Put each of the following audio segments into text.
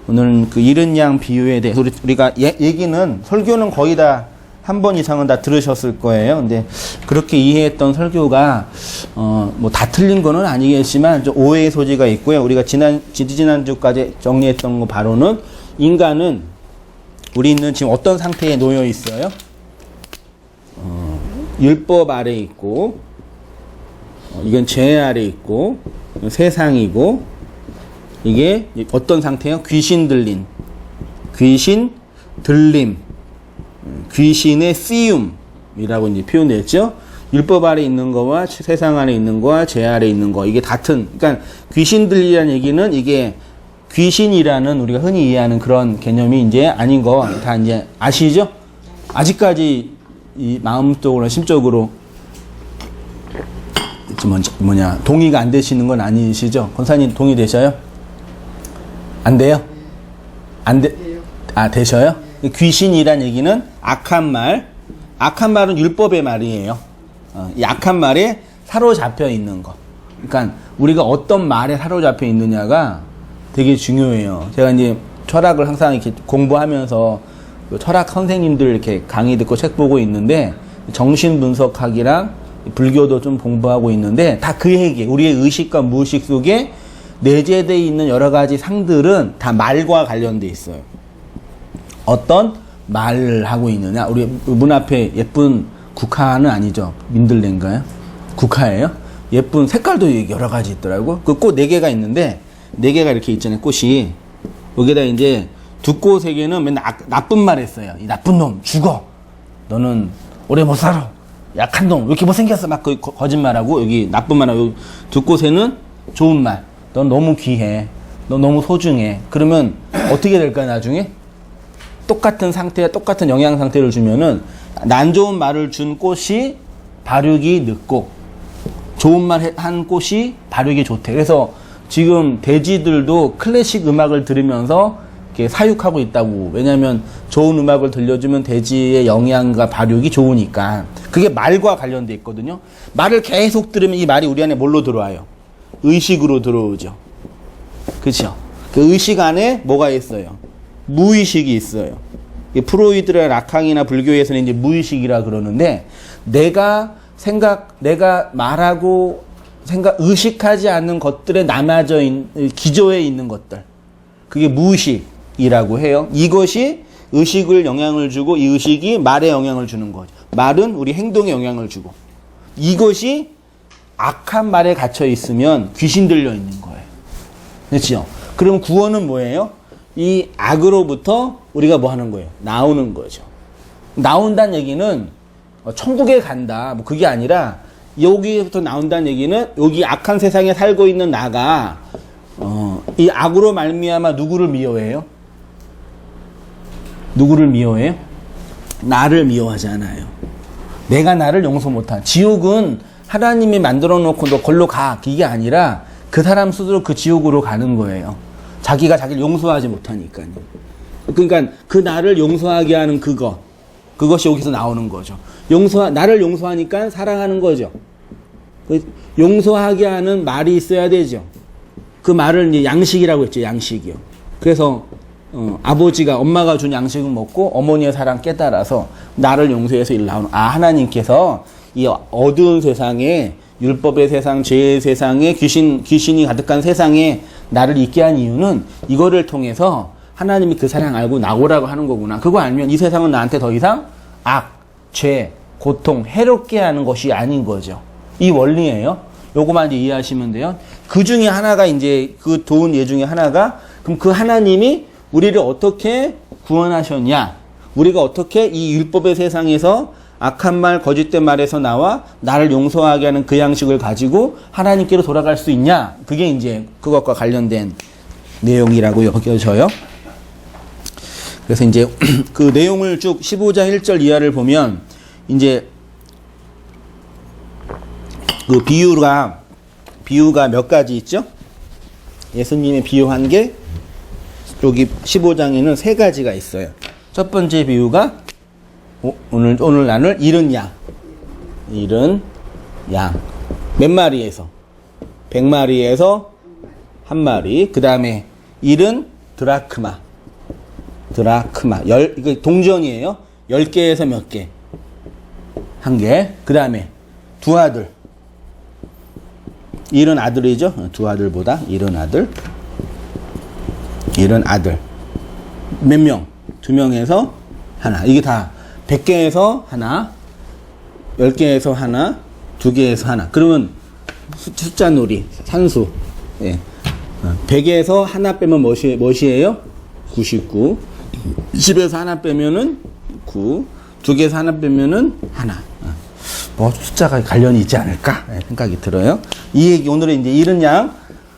오늘 그 잃은 양 비유에 대해서 우리가 얘기는 설교는 거의 다 한 번 이상은 다 들으셨을 거예요. 근데 그렇게 이해했던 설교가 뭐 다 틀린 거는 아니겠지만 좀 오해의 소지가 있고요. 우리가 지난주까지 정리했던 거 바로는 인간은 우리는 지금 어떤 상태에 놓여 있어요? 율법 아래 있고 이건 죄 아래 있고 세상이고 이게 어떤 상태예요? 귀신 들림, 귀신의 쓰임이라고 이제 표현됐죠. 율법 아래 있는 거와 세상 아래 있는 거와 죄 아래 있는 거 이게 같은. 그러니까 귀신 들리라는 얘기는 이게 귀신이라는 우리가 흔히 이해하는 그런 개념이 이제 아닌 거 다 이제 아시죠? 아직까지 이 마음속으로 심적으로 동의가 안 되시는 건 아니시죠? 권사님 동의되셔요? 안 돼요? 되셔요? 귀신이란 얘기는 악한 말은 율법의 말이에요. 이 악한 말에 사로잡혀 있는 거. 그러니까 우리가 어떤 말에 사로잡혀 있느냐가 되게 중요해요. 제가 이제 철학을 항상 이렇게 공부하면서 철학 선생님들 이렇게 강의 듣고 책 보고 있는데 정신분석학이랑 불교도 좀 공부하고 있는데 다 그 얘기. 우리의 의식과 무의식 속에 내재되어 있는 여러 가지 상들은 다 말과 관련돼 있어요. 어떤 말을 하고 있느냐. 우리 문 앞에 예쁜 국화는 아니죠. 민들레인가요? 국화예요? 예쁜 색깔도 여러 가지 있더라고. 그 꽃 4개가 있는데 4개가 이렇게 있잖아요. 꽃이. 여기다 이제 두 꽃에게는 맨날 나쁜 말 했어요. 이 나쁜 놈 죽어. 너는 오래 못 살아. 약한 놈 왜 이렇게 못생겼어. 막 거짓말하고 여기 나쁜 말하고 두 꽃에는 좋은 말. 넌 너무 귀해. 넌 너무 소중해. 그러면 어떻게 될까요 나중에? 똑같은 상태, 똑같은 영양 상태를 주면은 안 좋은 말을 준 꽃이 발육이 늦고 좋은 말 한 꽃이 발육이 좋대. 그래서 지금 돼지들도 클래식 음악을 들으면서 이렇게 사육하고 있다고. 왜냐하면 좋은 음악을 들려주면 돼지의 영양과 발육이 좋으니까. 그게 말과 관련돼 있거든요. 말을 계속 들으면 이 말이 우리 안에 뭘로 들어와요? 의식으로 들어오죠. 그렇죠? 그 의식 안에 뭐가 있어요? 무의식이 있어요. 프로이드나 라캉이나 불교에서는 이제 무의식이라 그러는데 내가 말하고 의식하지 않는 것들에 남아져 있는 기저에 있는 것들. 그게 무의식이라고 해요. 이것이 의식을 영향을 주고 이 의식이 말에 영향을 주는 거죠. 말은 우리 행동에 영향을 주고. 이것이 악한 말에 갇혀 있으면 귀신 들려 있는 거예요. 그렇죠? 그럼 구원은 뭐예요? 이 악으로부터 우리가 뭐 하는 거예요? 나오는 거죠. 나온다는 얘기는 천국에 간다. 뭐 그게 아니라 여기부터 나온다는 얘기는 여기 악한 세상에 살고 있는 나가 이 악으로 말미암아 누구를 미워해요? 누구를 미워해요? 나를 미워하잖아요. 내가 나를 용서 못한. 지옥은 하나님이 만들어 놓고 너 걸로 가. 이게 아니라 그 사람 스스로 그 지옥으로 가는 거예요. 자기가 자기를 용서하지 못하니까요. 그러니까 그 나를 용서하게 하는 그것이 여기서 나오는 거죠. 나를 용서하니까 사랑하는 거죠. 용서하게 하는 말이 있어야 되죠. 그 말을 이제 양식이라고 했죠. 양식이요. 그래서 엄마가 준 양식을 먹고 어머니의 사랑 깨달아서 나를 용서해서 일 나오는. 하나님께서 이 어두운 세상에 율법의 세상, 죄의 세상에 귀신이 가득한 세상에 나를 있게 한 이유는 이거를 통해서 하나님이 그 사랑 알고 나오라고 하는 거구나. 그거 알면 이 세상은 나한테 더 이상 악, 죄, 고통, 해롭게 하는 것이 아닌 거죠. 이 원리예요. 요거만 이제 이해하시면 돼요. 그 중에 하나가 이제 그 좋은 예 중에 하나가 그럼 그 하나님이 우리를 어떻게 구원하셨냐? 우리가 어떻게 이 율법의 세상에서 악한 말, 거짓된 말에서 나와 나를 용서하게 하는 그 양식을 가지고 하나님께로 돌아갈 수 있냐? 그게 이제 그것과 관련된 내용이라고 여겨져요. 그래서 이제 그 내용을 쭉 15장 1절 이하를 보면 이제 그 비유가 몇 가지 있죠? 예수님의 비유한 게 여기 15장에는 3가지가 있어요. 첫 번째 비유가 오늘 나눌 잃은 양. 몇 마리에서? 100마리에서 1마리. 그 다음에 잃은 드라크마. 이거 동전이에요. 10개에서 몇 개? 1개. 그 다음에 두 아들. 잃은 아들이죠. 두 아들보다 잃은 아들. 몇 명? 2명에서 하나. 이게 다 100개에서 하나, 10개에서 하나, 2개에서 하나. 그러면 숫자 놀이, 산수. 예. 100에서 하나 빼면 무엇이에요? 99. 10에서 하나 빼면은 9. 2개에서 하나 빼면은 하나. 뭐 숫자가 관련이 있지 않을까 생각이 들어요. 이 얘기 오늘은 이제 이런 양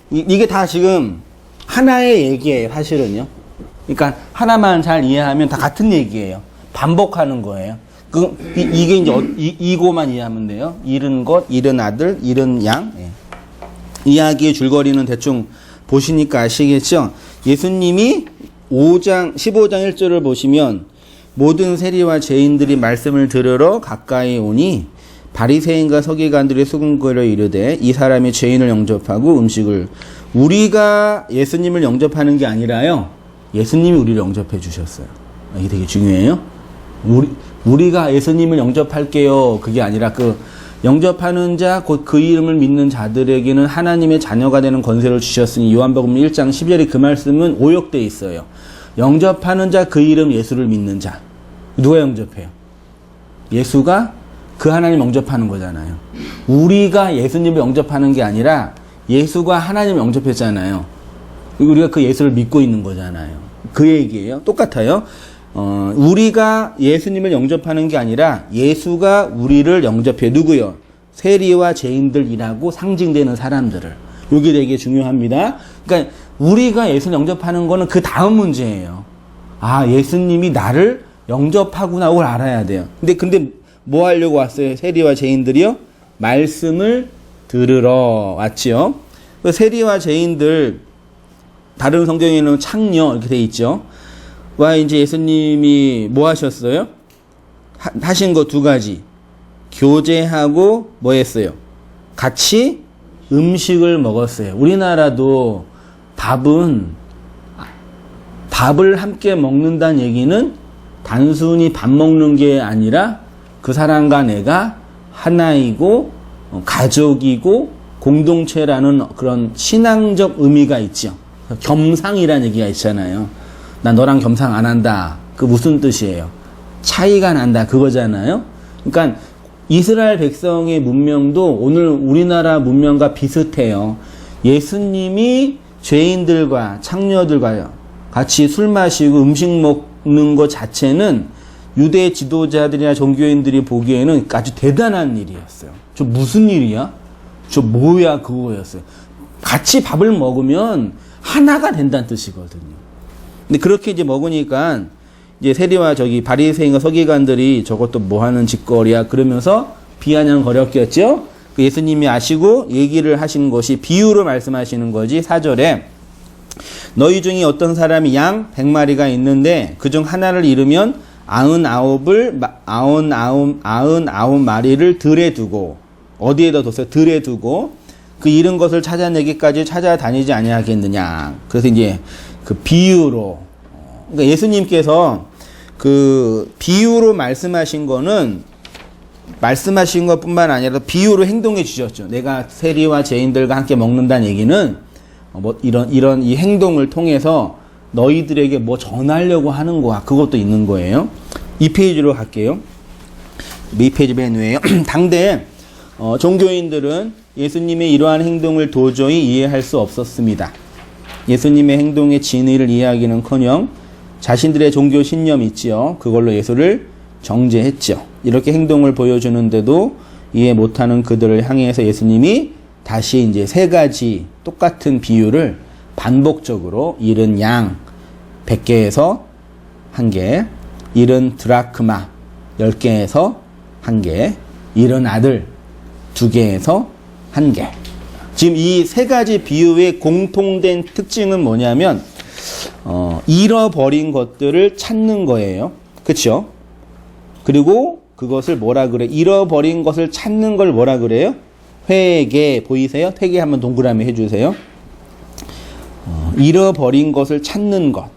이게 다 지금 하나의 얘기예요, 사실은요. 그러니까 하나만 잘 이해하면 다 같은 얘기예요. 반복하는 거예요. 이게 이제 이거만 이해하면 돼요. 잃은 것, 잃은 아들, 잃은 양. 예. 이야기의 줄거리는 대충 보시니까 아시겠죠? 예수님이 15장 1절을 보시면 모든 세리와 죄인들이 말씀을 들으러 가까이 오니 바리새인과 서기관들이 수군거려 이르되 이 사람이 죄인을 영접하고 음식을 우리가 예수님을 영접하는 게 아니라요. 예수님이 우리를 영접해 주셨어요. 이게 되게 중요해요. 우리가 예수님을 영접할게요. 그게 아니라 영접하는 자, 곧 그 이름을 믿는 자들에게는 하나님의 자녀가 되는 권세를 주셨으니 요한복음 1장 10절에 그 말씀은 오역되어 있어요. 영접하는 자, 그 이름 예수를 믿는 자. 누가 영접해요? 예수가 그 하나님 영접하는 거잖아요. 우리가 예수님을 영접하는 게 아니라 예수가 하나님을 영접했잖아요. 우리가 그 예수를 믿고 있는 거잖아요. 그 얘기예요. 똑같아요. 우리가 예수님을 영접하는 게 아니라 예수가 우리를 영접해. 누구요? 세리와 죄인들이라고 상징되는 사람들을. 이게 되게 중요합니다. 그러니까 우리가 예수를 영접하는 거는 그 다음 문제예요. 아, 예수님이 나를 영접하구나, 그걸 알아야 돼요. 근데 뭐 하려고 왔어요? 세리와 죄인들이요? 말씀을 들으러 왔지요. 세리와 죄인들, 다른 성경에는 창녀 이렇게 돼 있죠. 와, 이제 예수님이 뭐 하셨어요? 하신 거 두 가지. 교제하고 뭐 했어요? 같이 음식을 먹었어요. 우리나라도 밥을 함께 먹는다는 얘기는 단순히 밥 먹는 게 아니라 그 사람과 내가 하나이고 가족이고 공동체라는 그런 신앙적 의미가 있죠. 겸상이라는 얘기가 있잖아요. 나 너랑 겸상 안 한다. 그 무슨 뜻이에요? 차이가 난다. 그거잖아요. 그러니까 이스라엘 백성의 문명도 오늘 우리나라 문명과 비슷해요. 예수님이 죄인들과 창녀들과 같이 술 마시고 음식 먹는 것 자체는 유대 지도자들이나 종교인들이 보기에는 아주 대단한 일이었어요. 저 무슨 일이야? 저 뭐야? 그거였어요. 같이 밥을 먹으면 하나가 된다는 뜻이거든요. 근데 그렇게 이제 먹으니까 이제 세리와 바리새인과 서기관들이 저것도 뭐 하는 짓거리야 그러면서 비아냥거렸겠죠. 예수님이 아시고 얘기를 하신 것이 비유로 말씀하시는 거지. 4절에 너희 중에 어떤 사람이 양 100마리가 있는데 그중 하나를 잃으면 99마리를 들에 두고 어디에다 뒀어요? 들에 두고 그 잃은 것을 찾아내기까지 찾아다니지 아니하겠느냐. 그래서 이제 그 비유로, 그러니까 예수님께서 그 비유로 말씀하신 거는 말씀하신 것뿐만 아니라 비유로 행동해 주셨죠. 내가 세리와 죄인들과 함께 먹는다는 얘기는 뭐 이런 이 행동을 통해서 너희들에게 뭐 전하려고 하는 거야. 그것도 있는 거예요. 2페이지로 갈게요. 2페이지 맨 위에요. 당대 종교인들은 예수님의 이러한 행동을 도저히 이해할 수 없었습니다. 예수님의 행동의 진의를 이해하기는커녕 자신들의 종교 신념이 있지요. 그걸로 예수를 정죄했죠. 이렇게 행동을 보여주는데도 이해 못하는 그들을 향해서 예수님이 다시 이제 3가지 똑같은 비유를 반복적으로 잃은 양 100개에서 1개, 잃은 드라크마 10개에서 1개, 잃은 아들 2개에서 1개. 지금 이 3가지 비유의 공통된 특징은 뭐냐면 잃어버린 것들을 찾는 거예요. 그렇죠? 그리고 그것을 뭐라 그래? 잃어버린 것을 찾는 걸 뭐라 그래요? 회개. 보이세요? 회개 한번 동그라미 해주세요. 잃어버린 것을 찾는 것.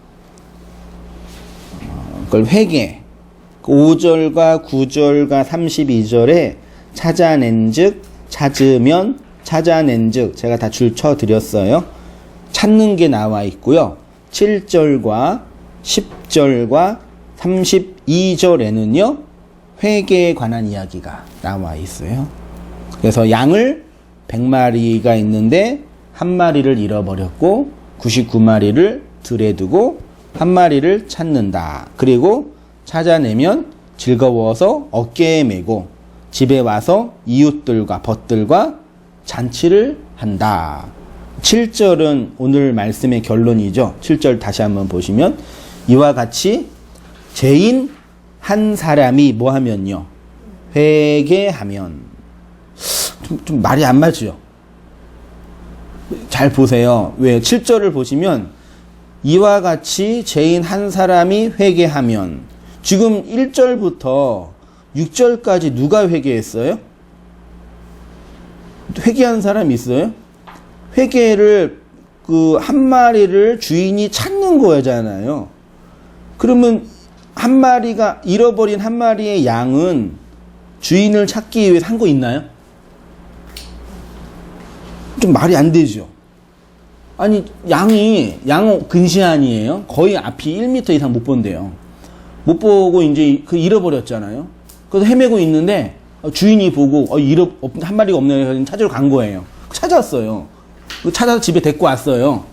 그걸 회개. 5절과 9절과 32절에 찾아낸 즉, 찾으면, 찾아낸 즉, 제가 다 줄 쳐 드렸어요. 찾는 게 나와 있고요. 7절과 10절과 32절에는요, 회개에 관한 이야기가 나와 있어요. 그래서 양을 100마리가 있는데 한 마리를 잃어버렸고 99마리를 들에 두고 한 마리를 찾는다. 그리고 찾아내면 즐거워서 어깨에 메고 집에 와서 이웃들과 벗들과 잔치를 한다. 7절은 오늘 말씀의 결론이죠. 7절 다시 한번 보시면 이와 같이 죄인 한 사람이 뭐 하면요? 회개하면. 좀 말이 안 맞죠? 잘 보세요. 왜? 7절을 보시면 이와 같이 죄인 한 사람이 회개하면, 지금 1절부터 6절까지 누가 회개했어요? 회개한 사람이 있어요? 회개를 한 마리를 주인이 찾는 거잖아요. 그러면 한 마리가 잃어버린 한 마리의 양은 주인을 찾기 위해서 한 거 있나요? 좀 말이 안 되죠. 아니, 양은 근시안이에요. 거의 앞이 1m 이상 못 본대요. 못 보고 이제 잃어버렸잖아요. 그래서 헤매고 있는데 주인이 보고 한 마리가 없네요. 그래서 찾으러 간 거예요. 찾았어요. 찾아서 집에 데리고 왔어요.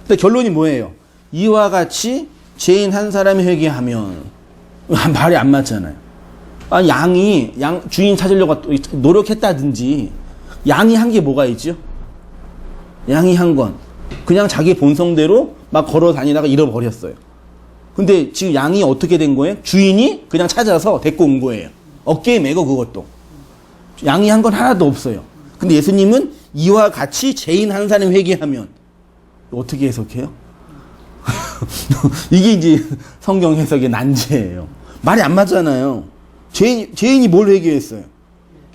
근데 결론이 뭐예요? 이와 같이 죄인 한 사람이 회개하면, 말이 안 맞잖아요. 아니, 주인 찾으려고 노력했다든지, 양이 한 게 뭐가 있죠? 양이 한 건 그냥 자기 본성대로 막 걸어 다니다가 잃어버렸어요. 근데 지금 양이 어떻게 된 거예요? 주인이 그냥 찾아서 데리고 온 거예요. 어깨에 메고 그것도. 양이 한 건 하나도 없어요. 근데 예수님은 이와 같이 죄인 한 사람이 회개하면, 어떻게 해석해요? 이게 이제 성경 해석의 난제예요. 말이 안 맞잖아요. 죄인이 뭘 회개했어요?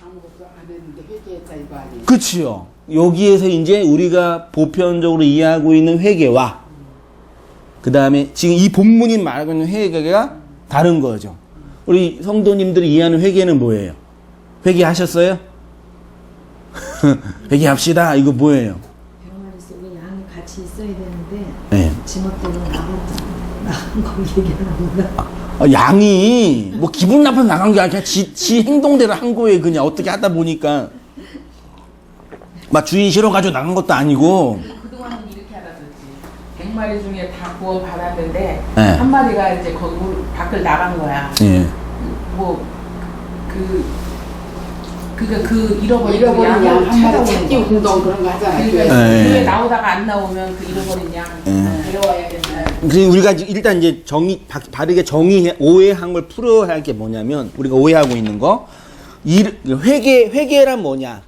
아무것도 안 했는데 회개했다 이거 아니에요? 그치요. 여기에서 이제 우리가 보편적으로 이해하고 있는 회개와 그 다음에 지금 이 본문이 말하고 있는 회개가 다른 거죠. 우리 성도님들이 이해하는 회개는 뭐예요? 회개하셨어요? 회개합시다. 이거 뭐예요? 100마리 속에 양이 같이 있어야 되는데 네. 지멋대로 나간 거 얘기하는 건가? 양이 뭐 기분 나빠서 나간 게 아니라 지 행동대로 한 거예요. 그냥 어떻게 하다 보니까 막 주인 싫어가지고 나간 것도 아니고. 그동안은 이렇게 알았었지. 100마리 중에 다 구워 받았는데 네. 한 마리가 이제 거기 밖을 나간 거야. 예. 잃어버린 양 한 마리 찾기 찾기 운동 그런 거 하잖아요. 그러니까 네. 교회 나오다가 안 나오면 그 잃어버린 양 데려와야 된다. 그래서 우리가 일단 이제 바르게 오해한 걸 풀어야 할 게 뭐냐면, 우리가 오해하고 있는 거, 회개란 뭐냐?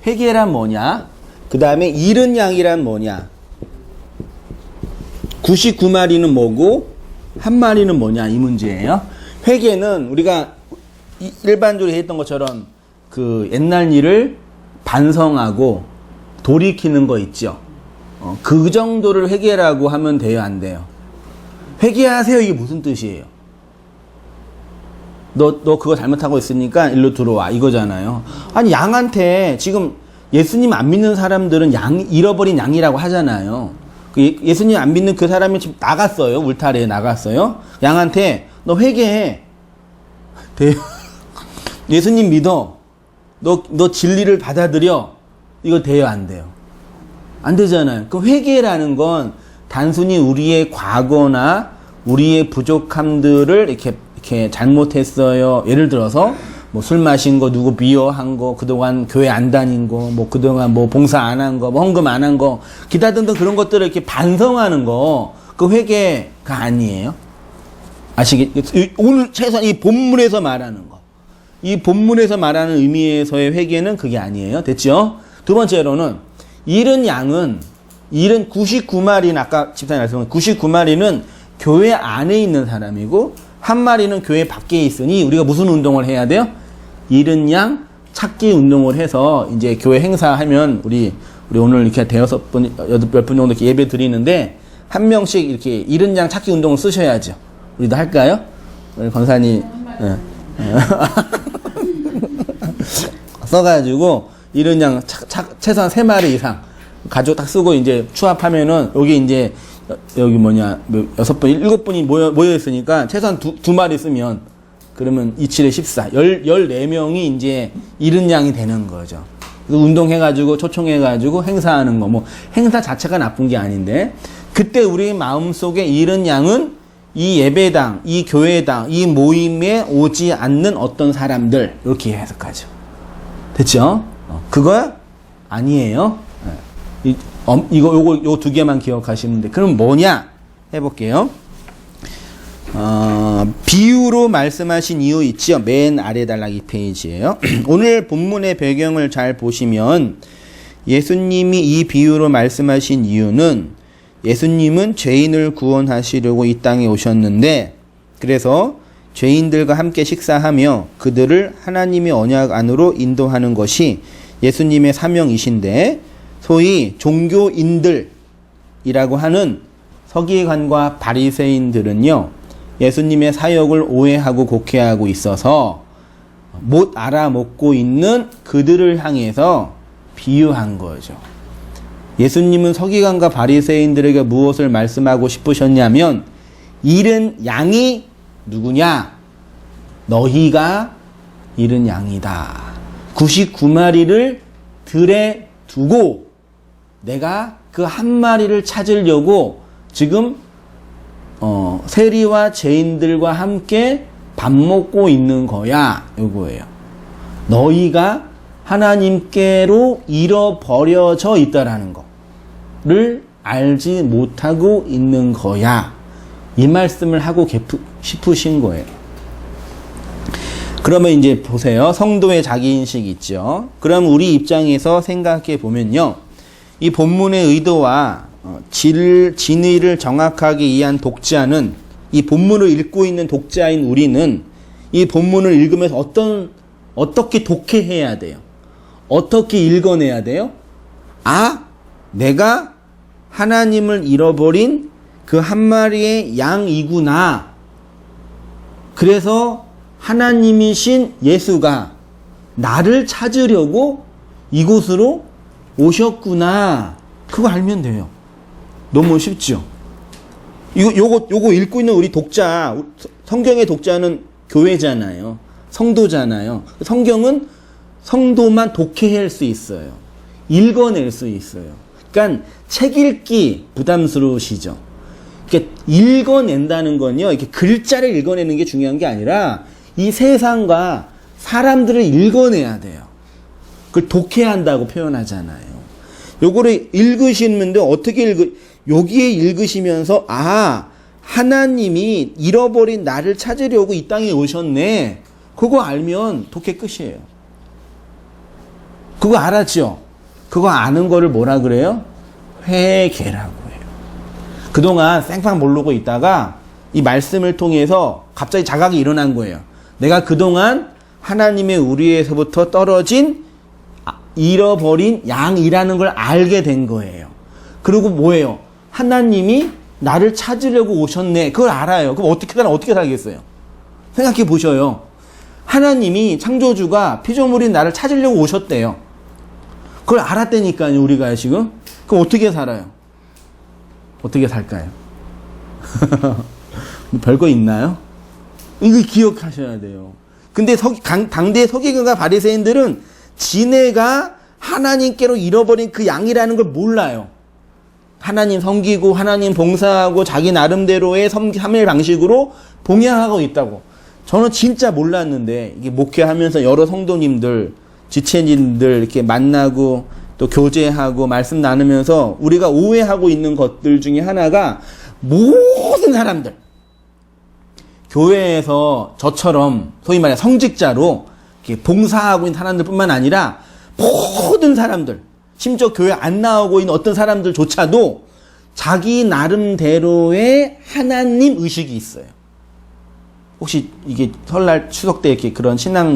회개란 뭐냐? 그 다음에 잃은 양이란 뭐냐? 99마리는 뭐고, 한 마리는 뭐냐? 이 문제예요. 회개는 우리가 일반적으로 했던 것처럼 그 옛날 일을 반성하고 돌이키는 거 있죠. 그 정도를 회개라고 하면 돼요, 안 돼요? 회개하세요, 이게 무슨 뜻이에요? 너 그거 잘못하고 있으니까 일로 들어와, 이거잖아요. 아니, 양한테 지금 예수님 안 믿는 사람들은 잃어버린 양이라고 하잖아요. 예수님 안 믿는 그 사람이 지금 나갔어요. 울타리에 나갔어요. 양한테 너 회개해. 돼요? 예수님 믿어. 너 진리를 받아들여. 이거 돼요, 안 돼요? 안 되잖아요. 그 회개라는 건 단순히 우리의 과거나 우리의 부족함들을 이렇게 잘못했어요. 예를 들어서 뭐 술 마신 거, 누구 미워한 거, 그동안 교회 안 다닌 거, 뭐 그동안 뭐 봉사 안 한 거, 뭐 헌금 안 한 거, 기타 등등 그런 것들을 이렇게 반성하는 거, 그 회개가 아니에요. 아시겠죠? 오늘 최소한 이 본문에서 말하는 거, 이 본문에서 말하는 의미에서의 회개는 그게 아니에요. 됐죠? 두 번째로는 잃은 99마리는 아까 집사님 말씀하신 99마리는 교회 안에 있는 사람이고, 한 마리는 교회 밖에 있으니 우리가 무슨 운동을 해야 돼요? 잃은 양 찾기 운동을 해서 이제 교회 행사하면 우리 우리 오늘 이렇게 대여섯 분, 여덟 분 정도 이렇게 예배 드리는데, 한 명씩 이렇게 이른 양 찾기 운동을 쓰셔야죠. 우리도 할까요? 우리 권사님, 써가지고, 이른 양 최소한 3마리 이상, 가족 딱 쓰고 이제 추합하면은, 여기 이제, 여기 뭐냐, 6분, 7분이 모여있으니까, 최소한 두 마리 쓰면, 그러면 27에 14, 14명이 이제 이른 양이 되는 거죠. 운동해가지고, 초청해가지고, 행사하는 거, 뭐, 행사 자체가 나쁜 게 아닌데, 그때 우리 마음속에 이른 양은 이 예배당, 이 교회당, 이 모임에 오지 않는 어떤 사람들, 이렇게 해석하죠. 됐죠? 그거 아니에요. 요거 두 개만 기억하시면 돼. 그럼 뭐냐? 해볼게요. 비유로 말씀하신 이유 있죠? 맨 아래 단락이 페이지예요. 오늘 본문의 배경을 잘 보시면 예수님이 이 비유로 말씀하신 이유는 예수님은 죄인을 구원하시려고 이 땅에 오셨는데 그래서 죄인들과 함께 식사하며 그들을 하나님의 언약 안으로 인도하는 것이 예수님의 사명이신데 소위 종교인들이라고 하는 서기관과 바리새인들은요 예수님의 사역을 오해하고 곡해하고 있어서 못 알아먹고 있는 그들을 향해서 비유한 거죠. 예수님은 서기관과 바리새인들에게 무엇을 말씀하고 싶으셨냐면 잃은 양이 누구냐? 너희가 잃은 양이다. 99마리를 들에 두고 내가 그 한 마리를 찾으려고 지금 세리와 죄인들과 함께 밥 먹고 있는 거야. 요거예요. 너희가 하나님께로 잃어버려져 있다라는 거를 알지 못하고 있는 거야. 이 말씀을 하고 싶으신 거예요. 그러면 이제 보세요. 성도의 자기인식 있죠. 그럼 우리 입장에서 생각해 보면요. 이 본문의 의도와 진의를 정확하게 이해한 독자는 이 본문을 읽고 있는 독자인 우리는 이 본문을 읽으면서 어떻게 독해해야 돼요? 어떻게 읽어내야 돼요? 아, 내가 하나님을 잃어버린 그 한 마리의 양이구나. 그래서 하나님이신 예수가 나를 찾으려고 이곳으로 오셨구나. 그거 알면 돼요. 너무 쉽죠? 요거 읽고 있는 우리 독자, 성경의 독자는 교회잖아요. 성도잖아요. 성경은 성도만 독해할 수 있어요. 읽어낼 수 있어요. 그러니까 책 읽기 부담스러우시죠? 이렇게 읽어낸다는 건요, 이렇게 글자를 읽어내는 게 중요한 게 아니라 이 세상과 사람들을 읽어내야 돼요. 그걸 독해한다고 표현하잖아요. 요거를 읽으시는데 어떻게 여기에 읽으시면서 아, 하나님이 잃어버린 나를 찾으려고 이 땅에 오셨네. 그거 알면 독해 끝이에요. 그거 알았죠? 그거 아는 거를 뭐라 그래요? 회개라고 해요. 그동안 생판 모르고 있다가 이 말씀을 통해서 갑자기 자각이 일어난 거예요. 내가 그동안 하나님의 우리에서부터 떨어진 잃어버린 양이라는 걸 알게 된 거예요. 그리고 뭐예요? 하나님이 나를 찾으려고 오셨네. 그걸 알아요. 그럼 어떻게 살겠어요? 생각해 보셔요. 하나님이 창조주가 피조물인 나를 찾으려고 오셨대요. 그걸 알았다니까요, 우리가 지금. 그럼 어떻게 살아요? 어떻게 살까요? 별거 있나요? 이거 기억하셔야 돼요. 근데 당대의 서기관과 바리새인들은 지네가 하나님께로 잃어버린 그 양이라는 걸 몰라요. 하나님 섬기고 하나님 봉사하고 자기 나름대로의 삶의 방식으로 봉양하고 있다고. 저는 진짜 몰랐는데 이게 목회하면서 여러 성도님들, 지체님들 이렇게 만나고 또 교제하고 말씀 나누면서 우리가 오해하고 있는 것들 중에 하나가 모든 사람들, 교회에서 저처럼 소위 말해 성직자로 이렇게 봉사하고 있는 사람들뿐만 아니라 모든 사람들, 심지어 교회 안 나오고 있는 어떤 사람들조차도 자기 나름대로의 하나님 의식이 있어요. 혹시 이게 설날 추석 때 이렇게 그런 신앙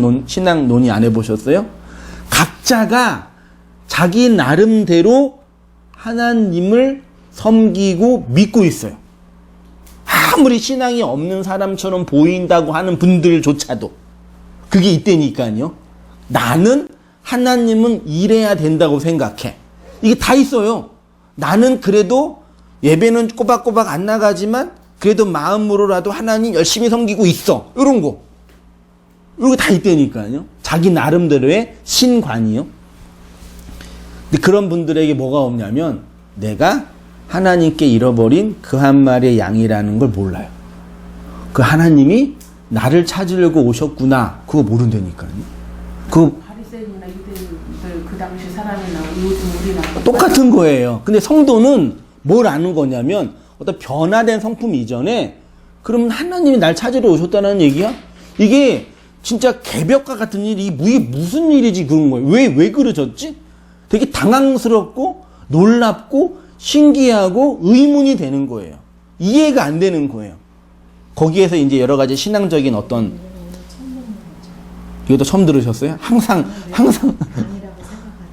논의 안 해보셨어요? 각자가 자기 나름대로 하나님을 섬기고 믿고 있어요. 아무리 신앙이 없는 사람처럼 보인다고 하는 분들조차도 그게 있다니까요. 나는 하나님은 이래야 된다고 생각해. 이게 다 있어요. 나는 그래도 예배는 꼬박꼬박 안 나가지만 그래도 마음으로라도 하나님 열심히 섬기고 있어. 이런 거. 이런 거 다 있다니까요. 자기 나름대로의 신관이요. 근데 그런 분들에게 뭐가 없냐면 내가 하나님께 잃어버린 그 한 마리의 양이라는 걸 몰라요. 그 하나님이 나를 찾으려고 오셨구나. 그거 모른다니까요. 그 바리새인이나 유대인들 그 당시 사람이나 요즘 우리나 똑같은 거예요. 근데 성도는 뭘 아는 거냐면 어떤 변화된 성품 이전에 그러면 하나님이 날 찾으러 오셨다는 얘기야? 이게 진짜 개벽과 같은 일이 이게 무슨 일이지 그런 거예요. 왜 그러셨지? 되게 당황스럽고 놀랍고 신기하고 의문이 되는 거예요. 이해가 안 되는 거예요. 거기에서 이제 여러 가지 신앙적인 어떤 이것도 처음 들으셨어요? 항상 아니라고 생각하지.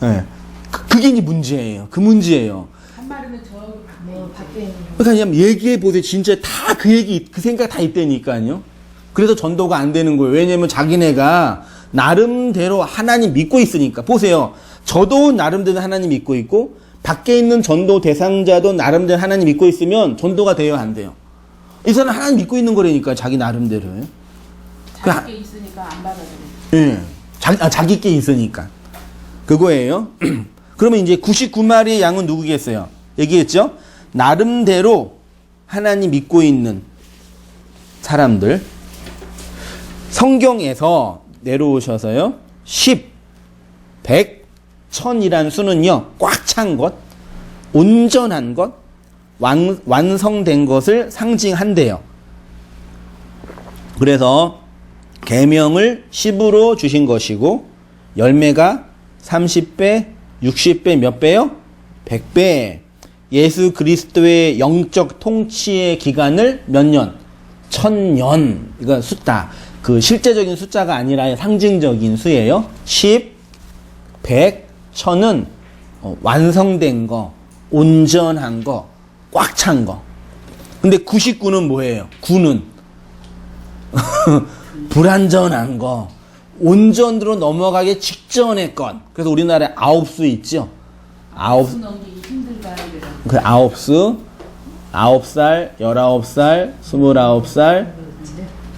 네. 그게 이제 문제예요. 그 문제예요. 한 마리는 저기 뭐 밖에 있는 그러니까 그냥 얘기해 보세요. 진짜 다 그 얘기, 그 생각 다 있다니까요. 그래서 전도가 안 되는 거예요. 왜냐면 자기네가 나름대로 하나님 믿고 있으니까. 보세요. 저도 나름대로 하나님 믿고 있고 밖에 있는 전도 대상자도 나름대로 하나님 믿고 있으면 전도가 돼요, 안 돼요? 이 사람 하나님 믿고 있는 거라니까 자기 나름대로요. 자기게 있으니까 안 받아들여. 예. 자기 게 있으니까. 그거예요. 그러면 이제 99마리의 양은 누구겠어요? 얘기했죠? 나름대로 하나님 믿고 있는 사람들. 성경에서 내려오셔서요. 10, 100, 1000이란 수는요. 꽉 찬 것, 온전한 것, 완성된 것을 상징한대요. 그래서 계명을 10으로 주신 것이고 열매가 30배, 60배 몇 배요? 100배. 예수 그리스도의 영적 통치의 기간을 몇 년? 1000년. 이건 숫자. 그 실제적인 숫자가 아니라 상징적인 수예요. 10, 100, 1000은 완성된 거, 온전한 거, 꽉 찬 거. 근데 99는 뭐예요? 9는 불완전한 거, 온전으로 넘어가기 직전의 것. 그래서 우리나라에 9수 있죠? 수 넘기기 힘들다 이래요. 그 9수, 9살, 19살, 29살,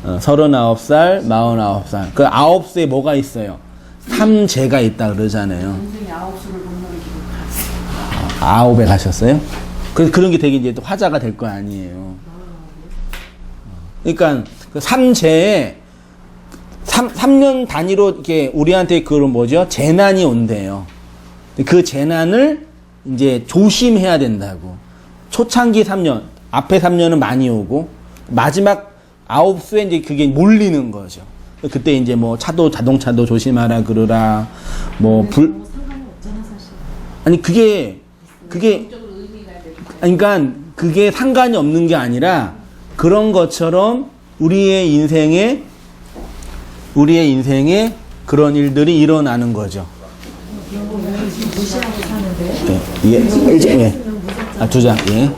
39살, 49살. 그 9수에 뭐가 있어요? 3제가 있다 그러잖아요. 인생이 9수를 못 넘기고 9에 가셨어요? 그런 게 되게 이제 또 화제가 될 거 아니에요. 그러니까 그 3제에 3년 단위로 이렇게 우리한테 그런 뭐죠? 재난이 온대요. 그 재난을 이제 조심해야 된다고. 초창기 3년, 앞에 3년은 많이 오고, 마지막 9수에 이제 그게 몰리는 거죠. 그때 이제 뭐 자동차도 조심하라 그러라, 뭐 뭐 상관이 없잖아 사실. 아니 그게, 적으로 의미가 되니까. 그러니까 그게 상관이 없는 게 아니라 그런 것처럼 우리의 인생에 그런 일들이 일어나는 거죠. 그런 거 무시하고 사는데. 예. 아, 2장, 예.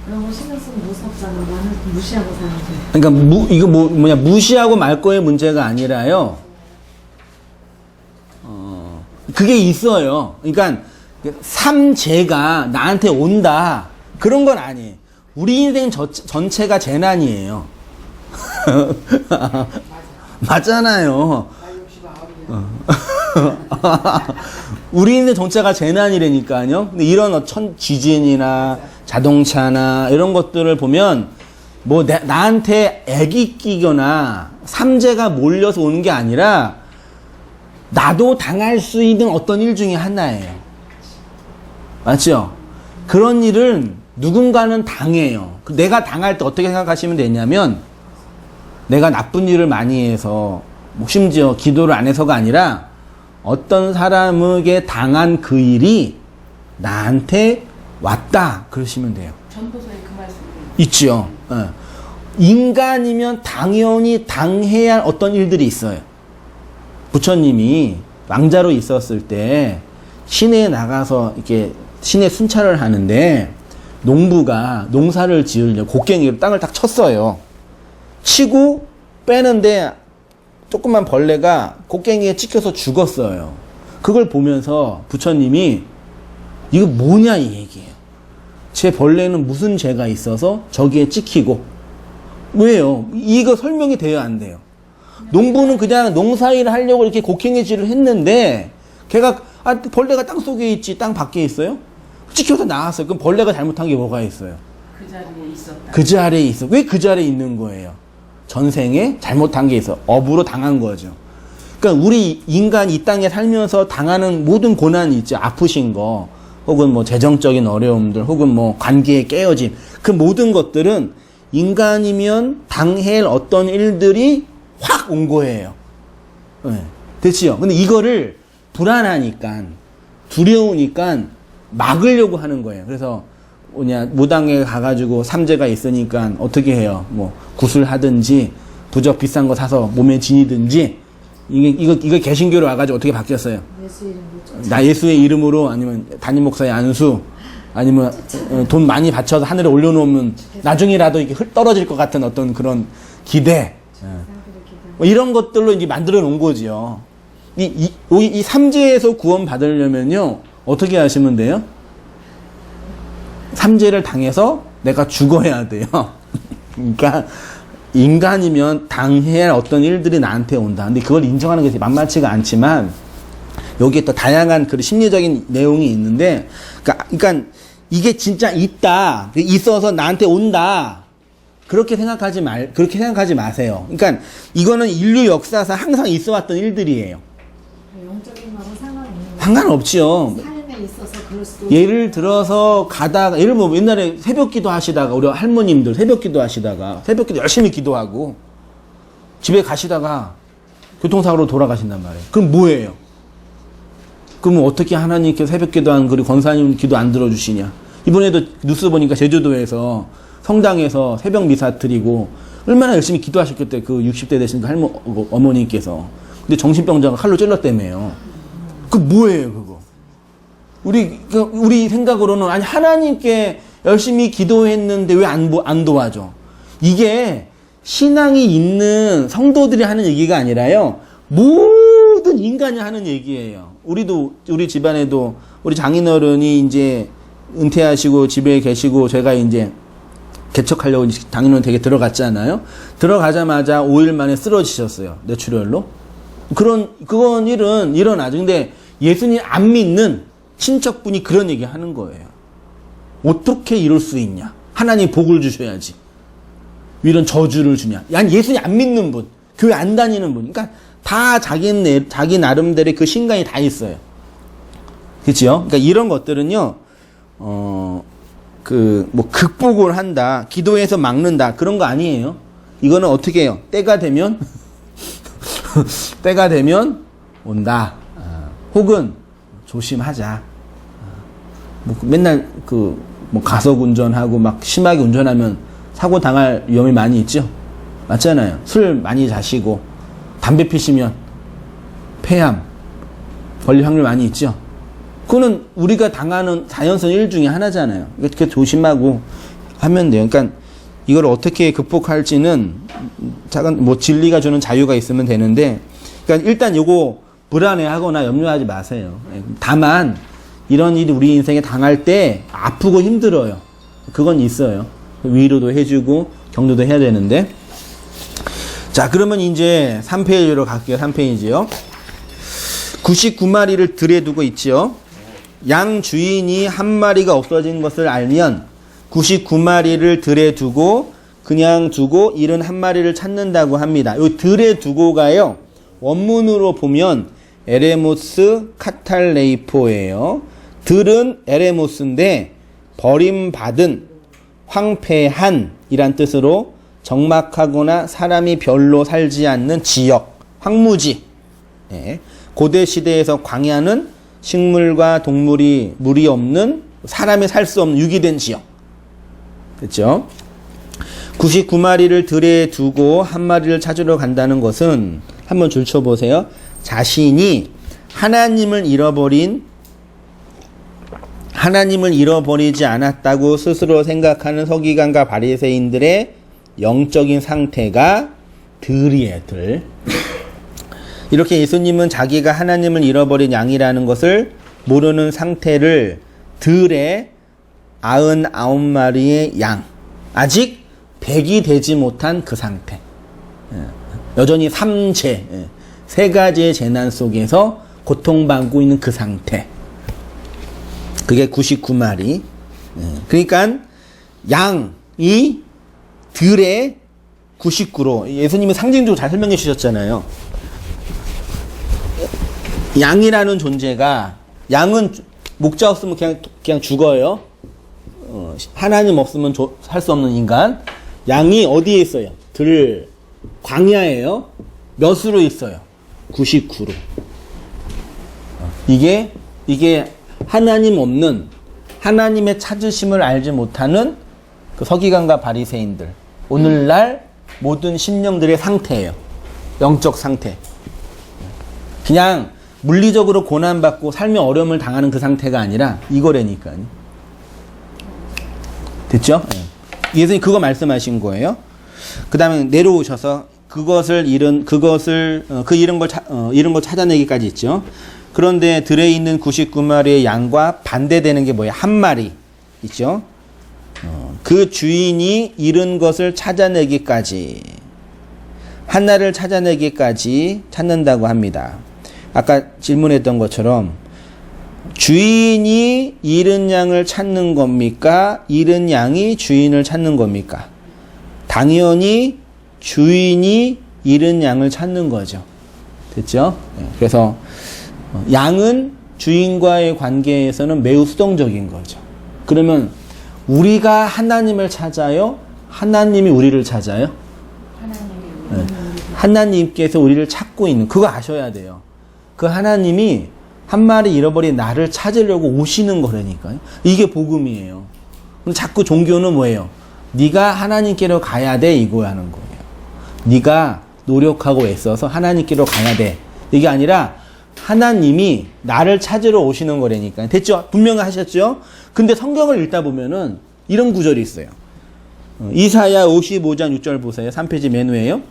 그런 거 신경 쓰면 무섭잖아. 나는 무시하고 사는데. 그러니까 이거 무시하고 말 거의 문제가 아니라요. 그게 있어요. 그러니까 3제가 나한테 온다. 그런 건 아니에요. 우리 인생 전체가 재난이에요. 맞잖아요. 우리 인생 전체가 재난이라니까요. 근데 이런 지진이나 자동차나 이런 것들을 보면 뭐 나한테 애기 끼거나 3제가 몰려서 오는 게 아니라 나도 당할 수 있는 어떤 일 중에 하나예요. 맞죠? 그런 일은 누군가는 당해요. 내가 당할 때 어떻게 생각하시면 되냐면 내가 나쁜 일을 많이 해서 뭐 심지어 기도를 안 해서가 아니라 어떤 사람에게 당한 그 일이 나한테 왔다 그러시면 돼요. 전도서에 그 말씀이 있죠. 인간이면 당연히 당해야 할 어떤 일들이 있어요. 부처님이 왕자로 있었을 때 시내에 나가서 이렇게 시내 순찰을 하는데 농부가 농사를 지으려고 곡괭이로 땅을 딱 쳤어요. 치고 빼는데 조그만 벌레가 곡괭이에 찍혀서 죽었어요. 그걸 보면서 부처님이 이거 뭐냐 이 얘기예요. 제 벌레는 무슨 죄가 있어서 저기에 찍히고 왜요? 이거 설명이 돼야 안 돼요. 농부는 그냥 농사일을 하려고 이렇게 곡괭이질을 했는데 걔가 벌레가 땅 속에 있지 땅 밖에 있어요? 찍혀서 나왔어요. 그럼 벌레가 잘못한 게 뭐가 있어요? 그 자리에 있었다. 그 자리에 있어. 왜 그 자리에 있는 거예요? 전생에 잘못한 게 있어. 업으로 당한 거죠. 그러니까 우리 인간 이 땅에 살면서 당하는 모든 고난이 있죠. 아프신 거, 혹은 뭐 재정적인 어려움들, 혹은 뭐 관계의 깨어짐. 그 모든 것들은 인간이면 당할 어떤 일들이 확 온 거예요. 네. 됐지요? 근데 이거를 불안하니까, 두려우니까 막으려고 하는 거예요. 그래서 무당에 가가지고 삼재가 있으니까 어떻게 해요? 뭐 구슬하든지 부적 비싼 거 사서 몸에 지니든지 이거 개신교로 와가지고 어떻게 바뀌었어요? 예수 이름으로 나 예수의 이름으로 아니면 담임 목사의 안수 아니면 돈 많이 바쳐서 하늘에 올려놓으면 나중이라도 이게 떨어질 것 같은 어떤 그런 기대 뭐 이런 것들로 이제 만들어 놓은 거지요. 이 삼재에서 구원 받으려면요 어떻게 하시면 돼요? 삼재를 당해서 내가 죽어야 돼요. 그러니까 인간이면 당해야 할 어떤 일들이 나한테 온다. 근데 그걸 인정하는 것이 만만치가 않지만 여기에 또 다양한 그런 심리적인 내용이 있는데 그러니까 이게 진짜 있다. 있어서 나한테 온다. 그렇게 생각하지 마세요. 그러니까 이거는 인류 역사상 항상 있어 왔던 일들이에요. 영적인 거하고 상관없는 거예요. 상관없지요. 삶에 있어서 그럴 수도 예를 들어서 가다가 예를 뭐 옛날에 새벽기도 하시다가 우리 할머님들 새벽기도 하시다가 새벽기도 열심히 기도하고 집에 가시다가 교통사고로 돌아가신단 말이에요. 그럼 뭐예요? 그럼 어떻게 하나님께 새벽기도 한 그리고 권사님 기도 안 들어주시냐? 이번에도 뉴스 보니까 제주도에서 성당에서 새벽 미사 드리고 얼마나 열심히 기도하셨겠대 그 60대 되신 그 어머니께서. 근데 정신병자가 칼로 찔렀다며요. 그 뭐예요 그거? 우리 생각으로는 아니 하나님께 열심히 기도했는데 왜 안 도와줘? 이게 신앙이 있는 성도들이 하는 얘기가 아니라요. 모든 인간이 하는 얘기예요. 우리 집안에도 우리 장인어른이 이제 은퇴하시고 집에 계시고 제가 이제 개척하려고 장인어른 댁에 들어갔잖아요. 들어가자마자 5일 만에 쓰러지셨어요. 뇌출혈로. 그건 일은 일어나죠. 근데 예수님 안 믿는 친척분이 그런 얘기 하는 거예요. 어떻게 이럴 수 있냐? 하나님 복을 주셔야지. 이런 저주를 주냐? 아니, 예수님 안 믿는 분, 교회 안 다니는 분. 그러니까 다 자기 나름대로의 그 신간이 다 있어요. 그치요? 그러니까 이런 것들은요, 극복을 한다, 기도해서 막는다, 그런 거 아니에요. 이거는 어떻게 해요? 때가 되면 온다. 혹은 조심하자. 맨날 가속 운전하고 막 심하게 운전하면 사고 당할 위험이 많이 있죠. 맞잖아요. 술 많이 자시고 담배 피시면 폐암 걸릴 확률 많이 있죠. 그거는 우리가 당하는 자연스러운 일 중에 하나잖아요. 이렇게 조심하고 하면 돼요. 그러니까 이걸 어떻게 극복할지는 작은 진리가 주는 자유가 있으면 되는데, 그러니까 일단 요거 불안해하거나 염려하지 마세요. 다만 이런 일이 우리 인생에 당할 때 아프고 힘들어요. 그건 있어요. 위로도 해주고 격려도 해야 되는데. 자, 그러면 이제 3페이지로 갈게요. 3페이지요. 99마리를 들에 두고 있지요. 양 주인이 한 마리가 없어진 것을 알면 99마리를 들에 두고 그냥 두고 71마리를 찾는다고 합니다. 이 들에 두고가요. 원문으로 보면 에레모스 카탈레이포예요. 들은 에레모스인데 버림받은, 황폐한 이란 뜻으로 적막하거나 사람이 별로 살지 않는 지역, 황무지. 예. 고대 시대에서 광야는 식물과 동물이 물이 없는, 사람이 살 수 없는 유기된 지역. 그렇죠? 99마리를 들에 두고 한 마리를 찾으러 간다는 것은 한번 줄쳐보세요. 자신이 하나님을 잃어버리지 않았다고 스스로 생각하는 서기관과 바리새인들의 영적인 상태가 들이에요. 들. 이렇게 예수님은 자기가 하나님을 잃어버린 양이라는 것을 모르는 상태를 들의 99마리의 양, 아직 100이 되지 못한 그 상태, 여전히 3재, 3가지의 재난 속에서 고통받고 있는 그 상태, 그게 99마리. 그러니까 양이 들의 99로, 예수님이 상징적으로 잘 설명해 주셨잖아요. 양이라는 존재가, 양은 목자 없으면 그냥 죽어요. 하나님 없으면 살 수 없는 인간. 양이 어디에 있어요? 들 광야예요. 몇으로 있어요? 99로. 이게 하나님 없는, 하나님의 찾으심을 알지 못하는 그 서기관과 바리새인들, 오늘날 모든 심령들의 상태예요. 영적 상태. 그냥 물리적으로 고난받고 삶의 어려움을 당하는 그 상태가 아니라 이거라니까요. 됐죠? 예수님 그거 말씀하신 거예요. 그 다음에 내려오셔서 잃은 걸 찾아내기까지 있죠. 그런데 들에 있는 99마리의 양과 반대되는 게 뭐예요? 한 마리 있죠. 그 주인이 잃은 것을 찾아내기까지, 하나를 찾아내기까지 찾는다고 합니다. 아까 질문했던 것처럼 주인이 잃은 양을 찾는 겁니까? 잃은 양이 주인을 찾는 겁니까? 당연히 주인이 잃은 양을 찾는 거죠. 됐죠? 그래서 양은 주인과의 관계에서는 매우 수동적인 거죠. 그러면 우리가 하나님을 찾아요? 하나님이 우리를 찾아요? 하나님께서 우리를 찾고 있는, 그거 아셔야 돼요. 그 하나님이 한 마리 잃어버린 나를 찾으려고 오시는 거라니까요. 이게 복음이에요. 근데 자꾸 종교는 뭐예요? 네가 하나님께로 가야 돼, 이거 하는 거예요. 네가 노력하고 애써서 하나님께로 가야 돼. 이게 아니라 하나님이 나를 찾으러 오시는 거라니까요. 됐죠? 분명히 하셨죠? 근데 성경을 읽다 보면은 이런 구절이 있어요. 이사야 55장 6절 보세요. 3페이지 맨 위에요.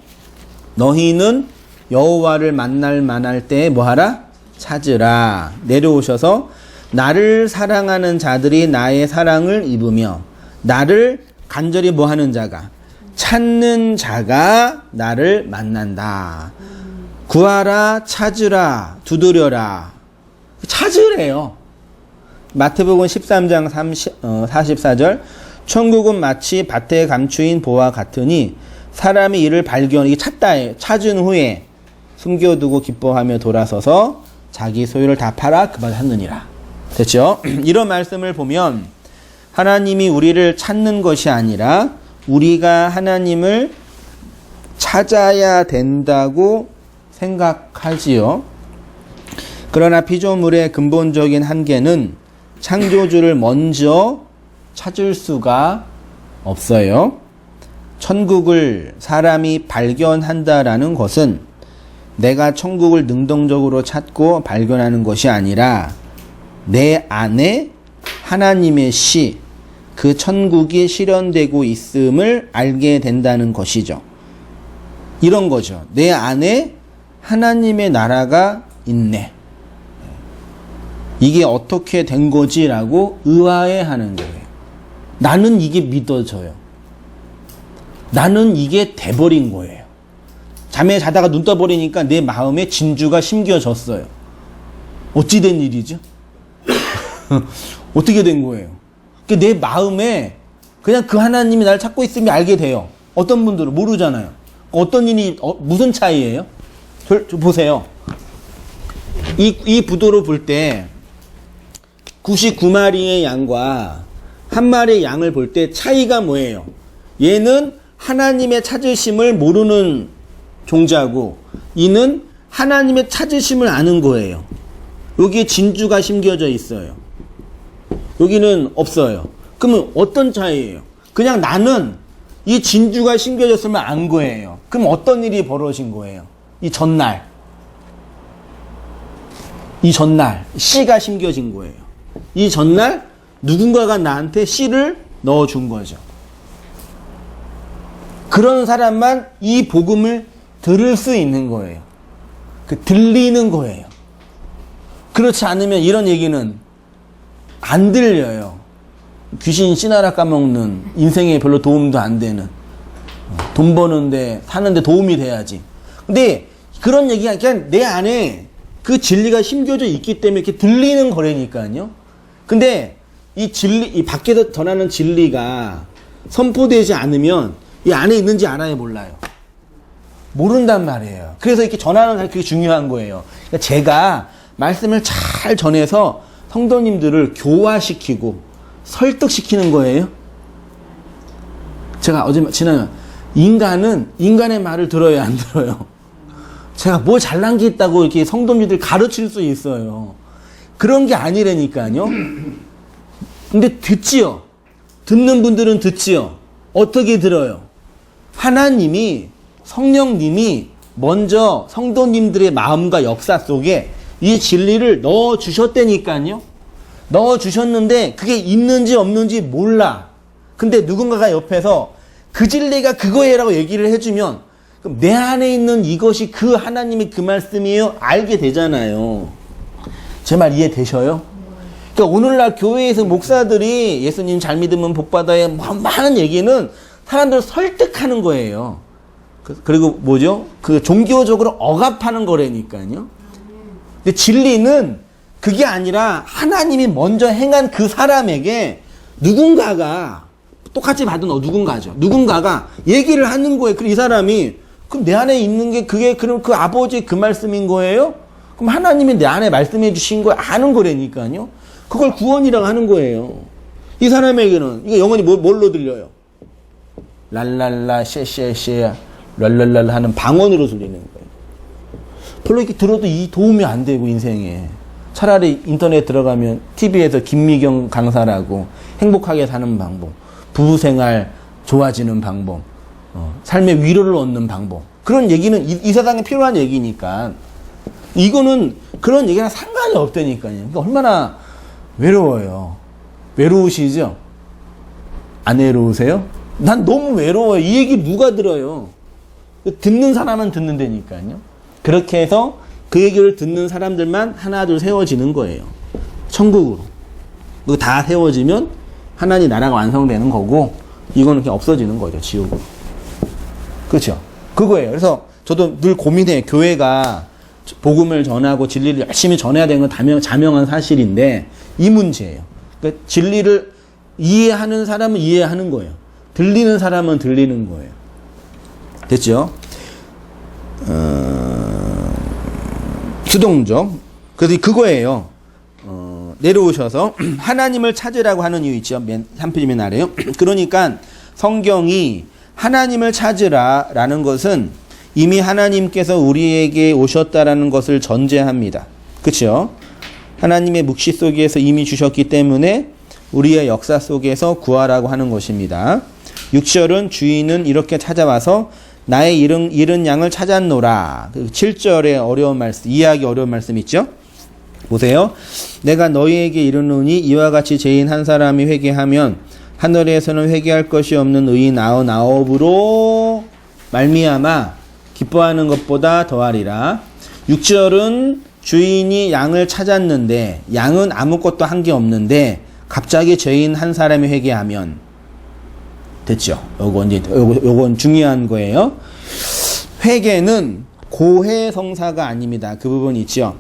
너희는 여호와를 만날 만할 때에 뭐하라? 찾으라. 내려오셔서 나를 사랑하는 자들이 나의 사랑을 입으며 나를 간절히 뭐하는 자가? 찾는 자가 나를 만난다. 구하라, 찾으라, 두드려라. 찾으래요. 마태복음 13장 44절. 천국은 마치 밭에 감추인 보와 같으니 사람이 이를 이게 찾다예요. 찾은 후에 숨겨두고 기뻐하며 돌아서서 자기 소유를 다 팔아 그만 하느니라. 됐죠? 이런 말씀을 보면 하나님이 우리를 찾는 것이 아니라 우리가 하나님을 찾아야 된다고 생각하지요. 그러나 피조물의 근본적인 한계는 창조주를 먼저 찾을 수가 없어요. 천국을 사람이 발견한다라는 것은 내가 천국을 능동적으로 찾고 발견하는 것이 아니라 내 안에 하나님의 시, 그 천국이 실현되고 있음을 알게 된다는 것이죠. 이런 거죠. 내 안에 하나님의 나라가 있네. 이게 어떻게 된 거지라고 의아해하는 거예요. 나는 이게 믿어져요. 나는 이게 돼버린 거예요. 잠에 자다가 눈 떠버리니까 내 마음에 진주가 심겨졌어요. 어찌 된 일이죠? 어떻게 된 거예요? 내 마음에 그냥 그 하나님이 나를 찾고 있음이 알게 돼요. 어떤 분들은 모르잖아요. 어떤 일이 무슨 차이예요? 저 보세요. 이 부도로 볼 때 99마리의 양과 한 마리의 양을 볼 때 차이가 뭐예요? 얘는 하나님의 찾으심을 모르는 종자고 이는 하나님의 찾으심을 아는 거예요. 여기에 진주가 심겨져 있어요. 여기는 없어요. 그러면 어떤 차이예요? 그냥 나는 이 진주가 심겨졌으면 안 거예요. 그럼 어떤 일이 벌어진 거예요? 이 전날 이 전날 씨가 심겨진 거예요. 이 전날 누군가가 나한테 씨를 넣어준 거죠. 그런 사람만 이 복음을 들을 수 있는 거예요. 들리는 거예요. 그렇지 않으면 이런 얘기는 안 들려요. 귀신 씨나라 까먹는, 인생에 별로 도움도 안 되는, 돈 버는데 사는데 도움이 돼야지. 근데 그런 얘기가 그냥 내 안에 그 진리가 심겨져 있기 때문에 이렇게 들리는 거라니까요. 근데 이 진리, 이 밖에서 전하는 진리가 선포되지 않으면 이 안에 있는지 알아요, 몰라요? 모른단 말이에요. 그래서 이렇게 전하는 게 그게 중요한 거예요. 그러니까 제가 말씀을 잘 전해서 성도님들을 교화시키고 설득시키는 거예요. 제가 지난해 인간은 인간의 말을 들어야 안 들어요. 제가 뭐 잘난 게 있다고 이렇게 성도님들 가르칠 수 있어요. 그런 게 아니라니까요. 근데 듣지요. 듣는 분들은 듣지요. 어떻게 들어요? 하나님이, 성령님이 먼저 성도님들의 마음과 역사 속에 이 진리를 넣어주셨다니까요. 넣어주셨는데 그게 있는지 없는지 몰라. 근데 누군가가 옆에서 그 진리가 그거예요라고 얘기를 해주면 그럼 내 안에 있는 이것이 그 하나님의 그 말씀이에요? 알게 되잖아요. 제 말 이해되셔요? 그러니까 오늘날 교회에서 목사들이 예수님 잘 믿으면 복 받아야 많은 얘기는 사람들을 설득하는 거예요. 그리고 뭐죠? 그 종교적으로 억압하는 거라니까요. 근데 진리는 그게 아니라 하나님이 먼저 행한 그 사람에게 누군가가 똑같이 받은 누군가죠. 누군가가 얘기를 하는 거예요. 그럼 이 사람이 그럼 내 안에 있는 게 그게 그럼 그 아버지의 그 말씀인 거예요? 그럼 하나님이 내 안에 말씀해 주신 거 아는 거라니까요. 그걸 구원이라고 하는 거예요. 이 사람에게는 이거 영원히 뭘로 들려요? 랄랄라 쉐쉐쉐 랄랄랄 하는 방언으로 들리는 거예요. 별로 이렇게 들어도 이 도움이 안 되고 인생에 차라리 인터넷 들어가면 TV에서 김미경 강사라고 행복하게 사는 방법, 부부생활 좋아지는 방법, 삶의 위로를 얻는 방법, 그런 얘기는 이 세상에 필요한 얘기니까 이거는 그런 얘기랑 상관이 없다니까요. 그러니까 얼마나 외로워요. 외로우시죠? 안 외로우세요? 난 너무 외로워요. 이 얘기 누가 들어요? 듣는 사람은 듣는다니까요. 그렇게 해서 그 얘기를 듣는 사람들만 하나 둘 세워지는 거예요. 천국으로. 그거 다 세워지면 하나님 나라가 완성되는 거고 이거는 그냥 없어지는 거죠. 지옥으로. 그렇죠? 그거예요. 그래서 저도 늘 고민해요. 교회가 복음을 전하고 진리를 열심히 전해야 되는 건 자명한 사실인데 이 문제예요. 그러니까 진리를 이해하는 사람은 이해하는 거예요. 들리는 사람은 들리는 거예요. 됐죠? 수동적. 그래서 그거예요. 내려오셔서 하나님을 찾으라고 하는 이유 있죠. 한 페이지면 아래요. 그러니까 성경이 하나님을 찾으라라는 것은 이미 하나님께서 우리에게 오셨다라는 것을 전제합니다. 그렇죠? 하나님의 묵시 속에서 이미 주셨기 때문에 우리의 역사 속에서 구하라고 하는 것입니다. 6절은 주인은 이렇게 찾아와서 나의 잃은 양을 찾았노라. 7절에 어려운 말씀, 이해하기 어려운 말씀 있죠? 보세요. 내가 너희에게 이르노니 이와 같이 죄인 한 사람이 회개하면 하늘에서는 회개할 것이 없는 의인 99으로 말미암아 기뻐하는 것보다 더하리라. 6절은 주인이 양을 찾았는데 양은 아무것도 한 게 없는데 갑자기 죄인 한 사람이 회개하면 됐죠. 요건 중요한 거예요. 회개는 고해성사가 아닙니다. 그 부분 있죠.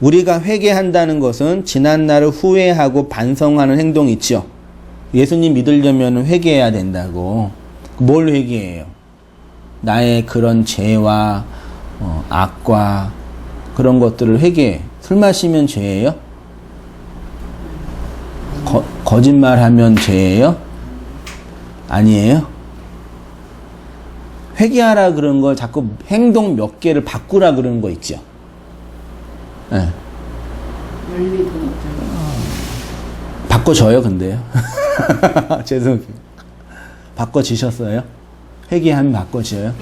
우리가 회개한다는 것은 지난 날을 후회하고 반성하는 행동이 있죠. 예수님 믿으려면 회개해야 된다고. 뭘 회개해요? 나의 그런 죄와 악과 그런 것들을 회개해. 술 마시면 죄예요? 거짓말하면 죄예요? 아니에요? 회개하라 그런 걸 자꾸 행동 몇 개를 바꾸라 그러는 거 있죠. 네. 바꿔줘요, 근데요. 죄송해요. 바꿔지셨어요? 회개하면 바꿔져요?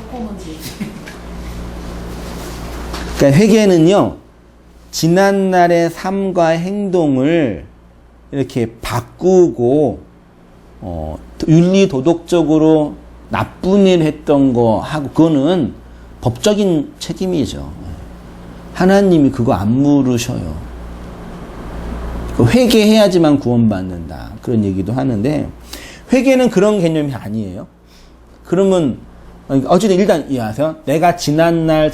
그러니까 회개는요, 지난날의 삶과 행동을 이렇게 바꾸고 윤리 도덕적으로 나쁜 일 했던 거 하고 그거는 법적인 책임이죠. 하나님이 그거 안 물으셔요. 회개해야지만 구원받는다. 그런 얘기도 하는데 회개는 그런 개념이 아니에요. 그러면 어쨌든 일단 이해하세요. 내가 지난날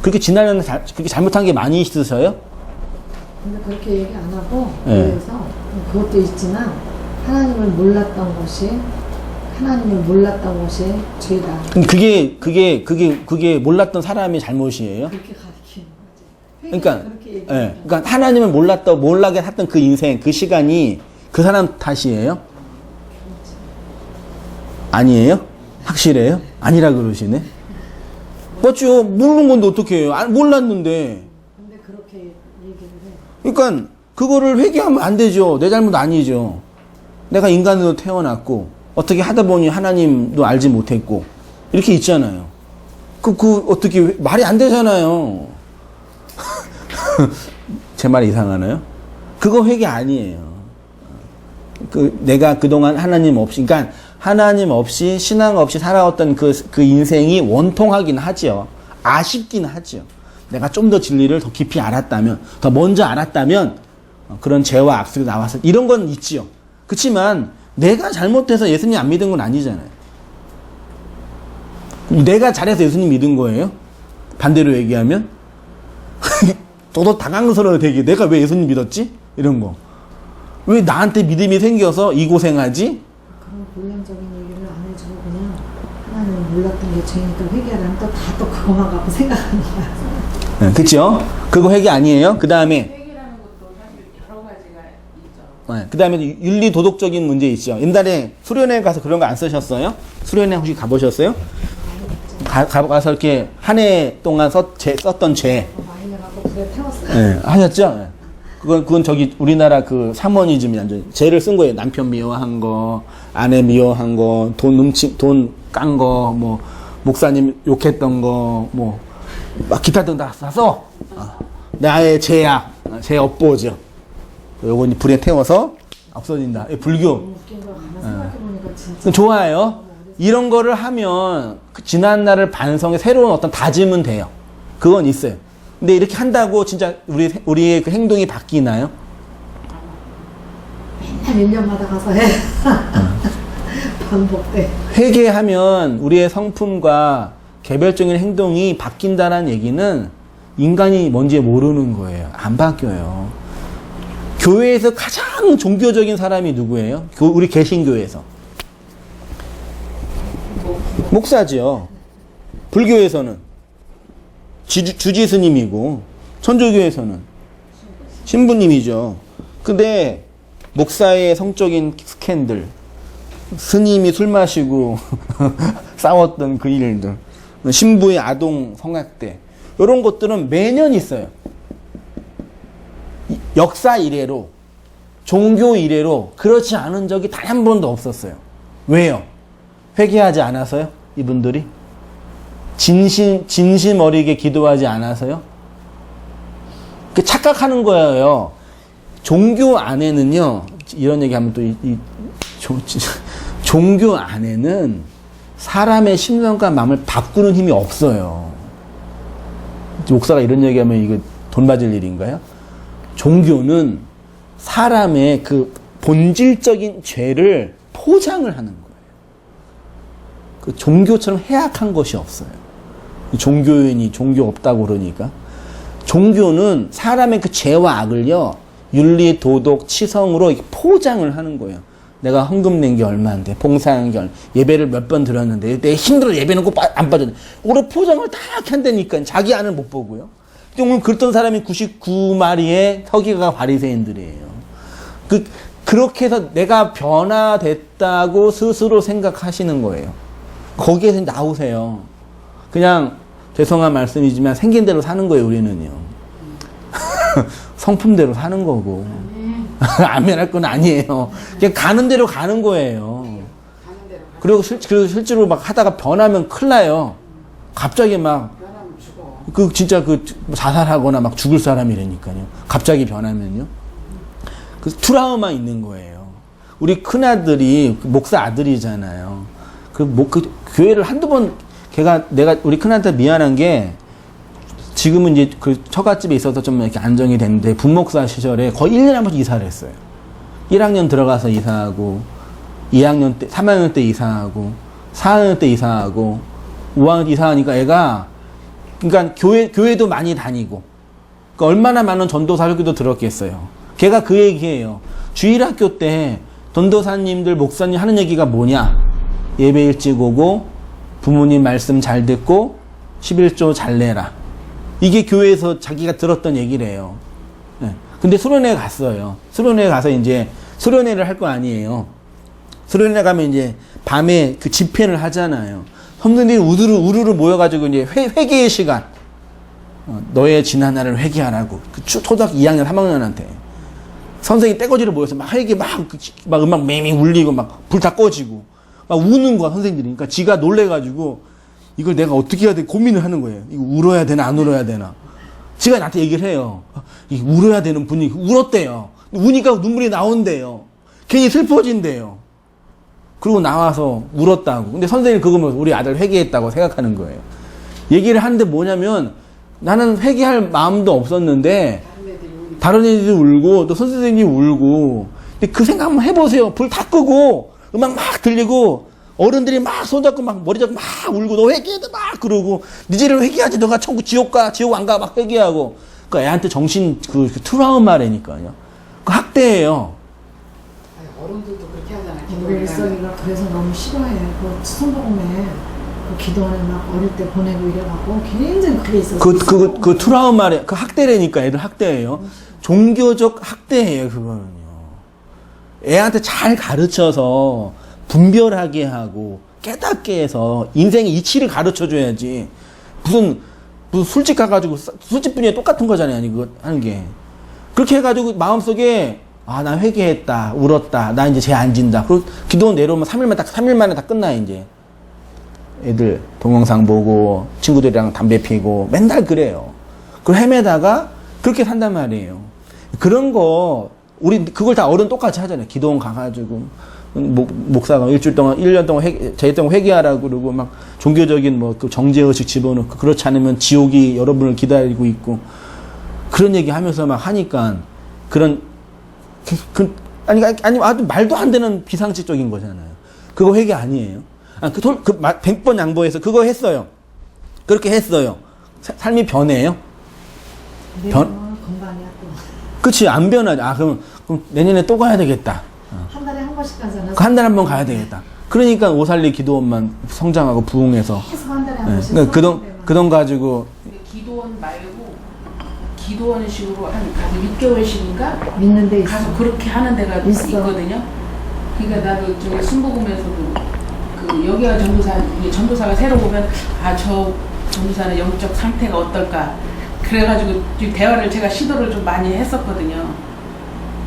그렇게 잘못한 게 많이 있으셔요? 근데 그렇게 얘기 안 하고 네. 그래서 그것도 있지만 하나님을 몰랐던 것이 죄다. 근데 그게 몰랐던 사람이 잘못이에요? 그렇게 가르치는 거지. 그러니까, 그렇게 얘기해. 그러니까 하나님을 몰라게 했던 그 인생, 그 시간이 그 사람 탓이에요? 아니에요? 확실해요? 아니라 그러시네? 맞죠? 모르는 건데 어떻게 해요? 몰랐는데. 근데 그렇게 얘기를 해. 그러니까 그거를 회개하면 안 되죠. 내 잘못 아니죠. 내가 인간으로 태어났고 어떻게 하다 보니 하나님도 알지 못했고 이렇게 있잖아요. 어떻게 말이 안 되잖아요. 제 말이 이상하나요? 그거 회개 아니에요. 내가 그동안 하나님 없이, 그러니까 하나님 없이 신앙 없이 살아왔던 그 인생이 원통하긴 하죠. 아쉽긴 하죠. 내가 좀 더 진리를 더 깊이 알았다면, 더 먼저 알았다면 그런 죄와 악습이 나왔을 이런 건 있지요. 그렇지만 내가 잘못해서 예수님 안 믿은 건 아니잖아요. 내가 잘해서 예수님 믿은 거예요? 반대로 얘기하면 더 당황스러워 되게 내가 왜 예수님 믿었지? 이런 거. 왜 나한테 믿음이 생겨서 이 고생하지? 그런 본론적인 얘기를 안 해주고 그냥 하나님을 몰랐던 게 죄니까 회개하라면 또 그거만 갖고 생각하는 거야. 네, 그쵸? 그거 회개 아니에요? 그 다음에 회개라는 것도 사실 여러 가지가 있죠. 그 다음에 윤리 도덕적인 문제 있죠. 옛날에 수련회 가서 그런 거 안 쓰셨어요? 수련회 혹시 가보셨어요? 가서 이렇게 한 해 동안 썼던 죄. 많이 해갖고 불에 태웠어요. 네, 하셨죠? 네. 그건 저기 우리나라 그 사모니즘이 완전 죄를 쓴 거예요. 남편 미워한 거, 아내 미워한 거, 돈 깐 거, 뭐 목사님 욕했던 거, 뭐 막 기타 등다 써. 나의 죄악, 죄 업보죠. 요거 불에 태워서 없어진다. 불교. 웃긴 거 가만 생각해보니까 진짜. 좋아요. 이런 거를 하면 그 지난 날을 반성해 새로운 어떤 다짐은 돼요. 그건 있어요. 근데 이렇게 한다고 진짜 우리의 그 행동이 바뀌나요? 맨날 1년마다 가서 해. 반복돼. 회개하면 우리의 성품과 개별적인 행동이 바뀐다는 얘기는 인간이 뭔지 모르는 거예요. 안 바뀌어요. 교회에서 가장 종교적인 사람이 누구예요? 우리 개신교에서. 목사지요. 불교에서는 주지 스님이고 천주교에서는 신부님이죠. 근데 목사의 성적인 스캔들, 스님이 술 마시고 싸웠던 그 일들, 신부의 아동 성학대 이런 것들은 매년 있어요. 역사 이래로 종교 이래로 그렇지 않은 적이 단 한 번도 없었어요. 왜요? 회개하지 않아서요? 이분들이? 진심 어리게 기도하지 않아서요? 착각하는 거예요. 종교 안에는요, 이런 얘기 하면 또 종교 안에는 사람의 심령과 마음을 바꾸는 힘이 없어요. 목사가 이런 얘기 하면 이거 돈 맞을 일인가요? 종교는 사람의 그 본질적인 죄를 포장을 하는 거예요. 그 종교처럼 해악한 것이 없어요. 종교인이 종교 없다고 그러니까. 종교는 사람의 그 죄와 악을요, 윤리, 도덕, 치성으로 포장을 하는 거예요. 내가 헌금 낸 게 얼마인데, 봉사한 게 예배를 몇 번 드렸는데, 내 힘들어 예배는 꼭 안 빠졌네. 오래 포장을 다 한다니까, 자기 안을 못 보고요. 근데 오늘 그랬던 사람이 99마리의 서기가 바리새인들이에요. 그렇게 해서 내가 변화됐다고 스스로 생각하시는 거예요. 거기에서 나오세요. 그냥 죄송한 말씀이지만 생긴 대로 사는 거예요, 우리는요. 성품대로 사는 거고. 안면할 건 아니에요. 그냥 가는 대로 가는 거예요. 그리고 실제로 막 하다가 변하면 큰일 나요. 갑자기 막, 변하면 죽어. 그 진짜 그 자살하거나 막 죽을 사람이라니까요. 갑자기 변하면요. 그 트라우마 있는 거예요. 우리 큰아들이 목사 아들이잖아요. 그 교회를 한두 번 내가 우리 큰아들 미안한 게 지금은 이제 그 처갓집에 있어서 좀 이렇게 안정이 됐는데 분목사 시절에 거의 1년에 한 번씩 이사를 했어요. 1학년 들어가서 이사하고 2학년 때 3학년 때 이사하고 4학년 때 이사하고 5학년 때 이사하니까 애가 그러니까 교회도 많이 다니고 그러니까 얼마나 많은 전도사 설교도 들었겠어요. 걔가 그 얘기예요. 주일학교 때 전도사님들 목사님 하는 얘기가 뭐냐? 예배 일찍 오고 부모님 말씀 잘 듣고 11조 잘 내라. 이게 교회에서 자기가 들었던 얘기래요. 네. 근데 수련회 갔어요. 수련회 가서 이제 수련회를 할 거 아니에요. 수련회 가면 이제 밤에 그 집회를 하잖아요. 성도들이 우르르 모여가지고 이제 회개의 시간. 너의 지난 날을 회개하라고. 그 초등학교 2학년, 3학년한테. 선생님이 떼거지로 모여서 막 회개 막 음악 맹맹 울리고 막 불 다 꺼지고. 막 우는 거야, 선생님들이. 그러니까 지가 놀래가지고 이걸 내가 어떻게 해야 돼 고민을 하는 거예요. 이거 울어야 되나 안 울어야 되나. 지가 나한테 얘기를 해요. 이 울어야 되는 분이 울었대요. 우니까 눈물이 나온대요. 괜히 슬퍼진대요. 그리고 나와서 울었다고. 근데 선생님이 그거면 우리 아들 회개했다고 생각하는 거예요. 얘기를 하는데 뭐냐면 나는 회개할 마음도 없었는데 다른 애들이 울고 또 선생님이 울고. 근데 그 생각 한번 해보세요. 불 다 끄고 음악 막 들리고 어른들이 막 손잡고 막 머리 잡고 막 울고 너 회개해 막 그러고 니제를 회개하지 너가 천국 지옥 가 지옥 안 가 막 회개하고 그 애한테 정신 그 트라우마라니까요. 그 학대예요. 어른들도 그렇게 하잖아. 우리 일석이가 그래서 너무 싫어해. 그 순복음에 그 기도원에 막 어릴 때 보내고 이래갖고 굉장히 그게 있었어. 그 트라우마래 그 학대라니까 애들 학대예요. 종교적 학대예요 그거는요. 애한테 잘 가르쳐서 분별하게 하고 깨닫게 해서 인생의 이치를 가르쳐줘야지. 무슨 술집 가가지고 술집 분위기 똑같은 거잖아요. 그거 하는 게. 그렇게 해가지고 마음속에 나 회개했다 울었다 나 이제 죄 안 진다. 그리고 기도원 내려오면 3일 만에 다 끝나 이제. 애들 동영상 보고 친구들이랑 담배 피고 맨날 그래요. 그걸 헤매다가 그렇게 산단 말이에요. 그런 거 우리 그걸 다 어른 똑같이 하잖아요. 기도원 가가지고 목사가 1년 동안 회개하라고 그러고 막 종교적인 그 정죄의식 집어넣고 그렇지 않으면 지옥이 여러분을 기다리고 있고 그런 얘기 하면서 막 하니까 그런 아니 아주 말도 안 되는 비상식적인 거잖아요. 그거 회개 아니에요. 100번 양보해서 그거 했어요. 그렇게 했어요. 삶이 변해요? 건강이야 또. 그치 안 변하죠. 그럼 내년에 또 가야 되겠다. 한 달에 한 번씩 가잖아. 한 달에 한 번 가야 되겠다. 그러니까 오살리 기도원만 성장하고 부흥해서. 계속 한 달에 한 번씩. 그러니까 그 돈 가지고. 기도원 말고 기도원식으로 한 가서 6개월씩인가 믿는 데 있어. 가서 그렇게 하는 데가 있어. 있거든요. 그러니까 나도 저기 순복음에서도 그 여기가 전도사가 새로 오면 저 전도사는 영적 상태가 어떨까 그래가지고 대화를 제가 시도를 좀 많이 했었거든요.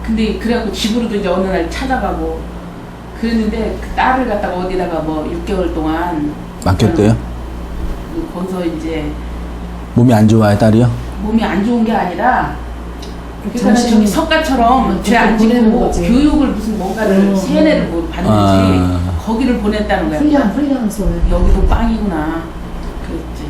근데 그래갖고 집으로도 이제 어느 날 찾아가고 그랬는데 그 딸을 갖다가 어디다가 6개월 동안 맡겼대요? 거기서 이제 몸이 안 좋아요, 딸이요? 몸이 안 좋은 게 아니라 그러니까 정신이- 저기 석가처럼 죄 안 보내는 짓고 거지. 교육을 무슨 뭔가를 세뇌를 받는지 거기를 보냈다는 거야. 훈련소에. 여기도 빵이구나. 그랬지.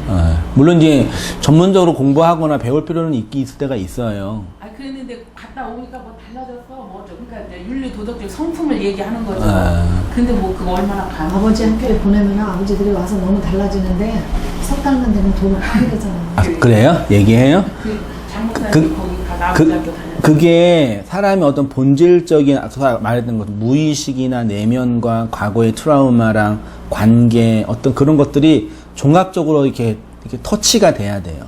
물론 이제 전문적으로 공부하거나 배울 필요는 있을 때가 있어요. 그랬는데 갔다 오니까 달라졌어. 그러니까 이제 윤리 도덕적 성품을 얘기하는 거죠. 근데 그거 얼마나 가는 아버지 학교에 보내면 아버지들이 와서 너무 달라지는데 석 달만 되면 돈을 많이 되잖아. 그래요? 얘기해요? 장목사님 거기 가서 그- 아버지 학교 다녔어. 그게 사람이 어떤 본질적인 아까 말했던 것 무의식이나 내면과 과거의 트라우마랑 관계 어떤 그런 것들이 종합적으로 이렇게 터치가 돼야 돼요.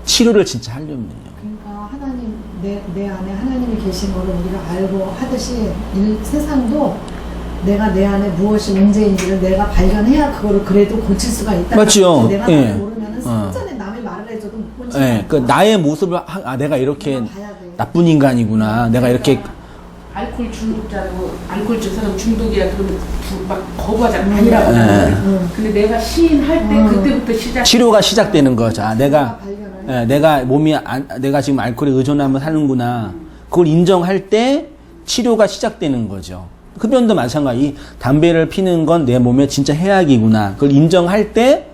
치료를 진짜 하려면요. 그러니까 하나님 내 안에 하나님이 계신 거를 우리가 알고 하듯이 세상도 내가 내 안에 무엇이 문제인지를 내가 발견해야 그거를 그래도 고칠 수가 있다. 맞죠? 내가 예. 모르면은 선전에 남이 말을 해줘도 못 고치는 네, 그 나의 모습을 내가 이렇게 나쁜 인간이구나. 내가 이렇게 알코올 중독자도 알코올 사람 중독이야 그러면 막 거부하잖아. 아니라고 하잖아. 근데 내가 시인할 때 그때부터 시작. 치료가 시작되는 거죠. 내가 발견하고 예, 내가 지금 알코올에 의존하면 사는구나. 그걸 인정할 때 치료가 시작되는 거죠. 흡연도 마찬가지. 담배를 피는 건 내 몸에 진짜 해악이구나. 그걸 인정할 때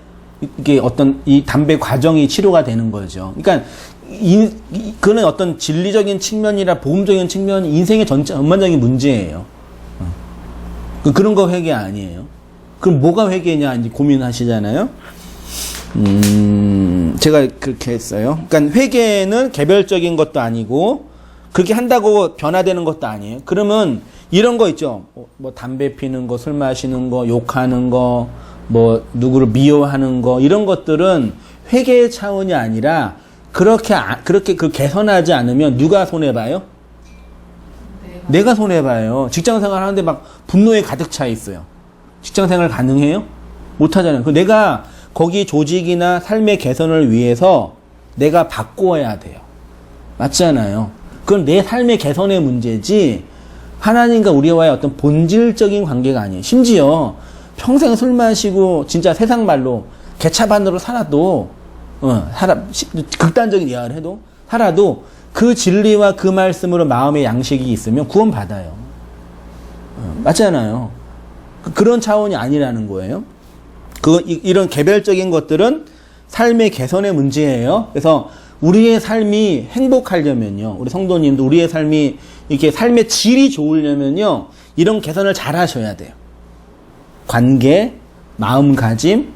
이게 어떤 이 담배 과정이 치료가 되는 거죠. 그러니까 그는 어떤 진리적인 측면이나 복음적인 측면, 인생의 전반적인 문제예요. 그런 거 회개 아니에요. 그럼 뭐가 회개냐 이제 고민하시잖아요. 제가 그렇게 했어요. 그러니까 회개는 개별적인 것도 아니고 그렇게 한다고 변화되는 것도 아니에요. 그러면 이런 거 있죠. 뭐 담배 피는 거, 술 마시는 거, 욕하는 거, 뭐 누구를 미워하는 거 이런 것들은 회개의 차원이 아니라 그렇게 그 개선하지 않으면 누가 손해 봐요? 내가 손해 봐요. 직장 생활 하는데 막 분노에 가득 차 있어요. 직장 생활 가능해요? 못 하잖아요. 내가 거기 조직이나 삶의 개선을 위해서 내가 바꿔야 돼요. 맞잖아요. 그건 내 삶의 개선의 문제지 하나님과 우리와의 어떤 본질적인 관계가 아니에요. 심지어 평생 술 마시고 진짜 세상 말로 개차반으로 살아도 극단적인 예화를 해도 살아도 그 진리와 그 말씀으로 마음의 양식이 있으면 구원 받아요. 맞잖아요. 그런 차원이 아니라는 거예요. 이런 개별적인 것들은 삶의 개선의 문제예요. 그래서 우리의 삶이 행복하려면요, 우리 성도님도 우리의 삶이 이렇게 삶의 질이 좋으려면요, 이런 개선을 잘 하셔야 돼요. 관계, 마음가짐,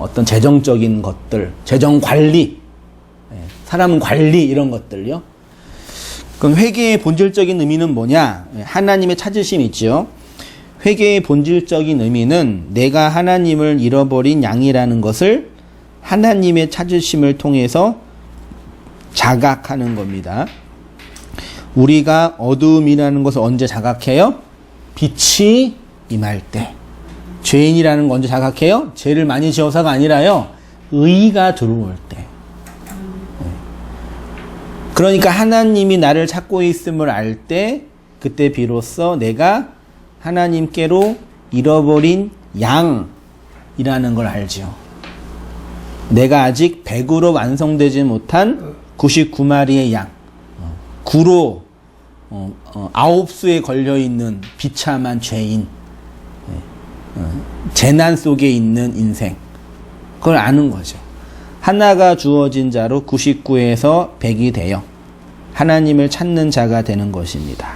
어떤 재정적인 것들, 재정 관리, 사람 관리 이런 것들요. 그럼 회개의 본질적인 의미는 뭐냐? 하나님의 찾으심 있죠. 회개의 본질적인 의미는 내가 하나님을 잃어버린 양이라는 것을 하나님의 찾으심을 통해서 자각하는 겁니다. 우리가 어두움이라는 것을 언제 자각해요? 빛이 임할 때. 죄인이라는 거 언제 자각해요? 죄를 많이 지어서가 아니라요, 의가 들어올 때. 그러니까 하나님이 나를 찾고 있음을 알 때, 그때 비로소 내가 하나님께로 잃어버린 양이라는 걸 알죠. 내가 아직 100으로 완성되지 못한 99마리의 양, 9로 9수에 걸려있는 비참한 죄인, 재난 속에 있는 인생, 그걸 아는 거죠. 하나가 주어진 자로 99에서 100이 되어 하나님을 찾는 자가 되는 것입니다.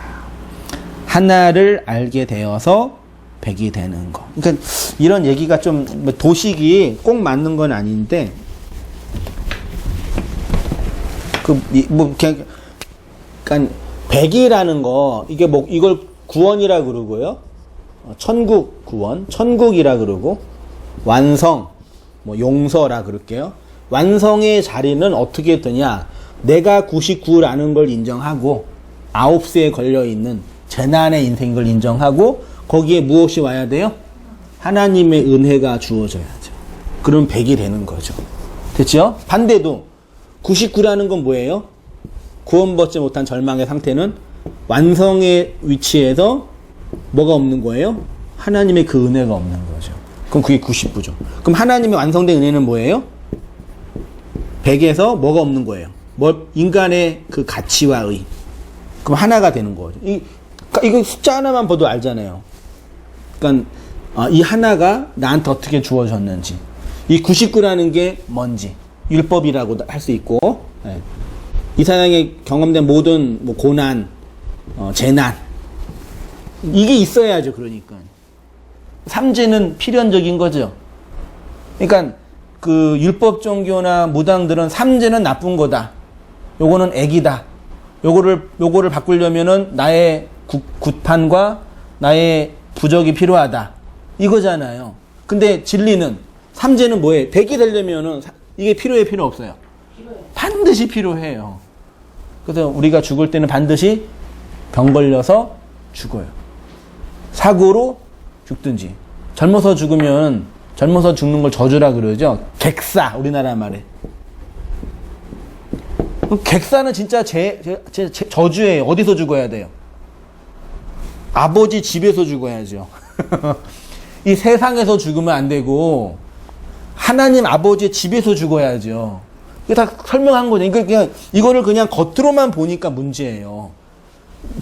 하나를 알게 되어서 100이 되는 거. 그러니까 이런 얘기가 좀 도식이 꼭 맞는 건 아닌데, 그러니까 100이라는 거, 이게 이걸 구원이라 그러고요, 천국 구원, 천국이라 그러고, 완성, 용서라 그럴게요. 완성의 자리는 어떻게 되냐? 내가 99라는 걸 인정하고 9수에 걸려있는 재난의 인생인 걸 인정하고 거기에 무엇이 와야 돼요? 하나님의 은혜가 주어져야죠. 그럼 100이 되는 거죠. 됐죠? 반대도 99라는 건 뭐예요? 구원받지 못한 절망의 상태는 완성의 위치에서 뭐가 없는 거예요? 하나님의 그 은혜가 없는 거죠. 그럼 그게 99죠. 그럼 하나님의 완성된 은혜는 뭐예요? 100에서 뭐가 없는 거예요? 인간의 그 가치와 의. 그럼 하나가 되는 거죠. 이거 숫자 하나만 봐도 알잖아요. 그러니까 이 하나가 나한테 어떻게 주어졌는지, 이 99라는 게 뭔지, 율법이라고도 할 수 있고, 이 세상에 경험된 모든 고난, 재난, 이게 있어야죠. 그러니까 삼재는 필연적인 거죠. 그러니까 그 율법 종교나 무당들은 삼재는 나쁜 거다, 요거는 액이다, 요거를 바꾸려면은 나의 굿판과 나의 부적이 필요하다, 이거잖아요. 근데 진리는, 삼재는 뭐예요? 100이 되려면은 이게 필요해, 필요 없어요? 반드시 필요해요. 그래서 우리가 죽을 때는 반드시 병 걸려서 죽어요. 사고로 죽든지. 젊어서 죽으면, 젊어서 죽는 걸 저주라 그러죠. 객사, 우리나라 말에. 객사는 진짜 저주예요. 어디서 죽어야 돼요? 아버지 집에서 죽어야죠. 이 세상에서 죽으면 안 되고 하나님 아버지의 집에서 죽어야죠. 이게 다 설명한 거죠. 이거를 그냥 겉으로만 보니까 문제예요.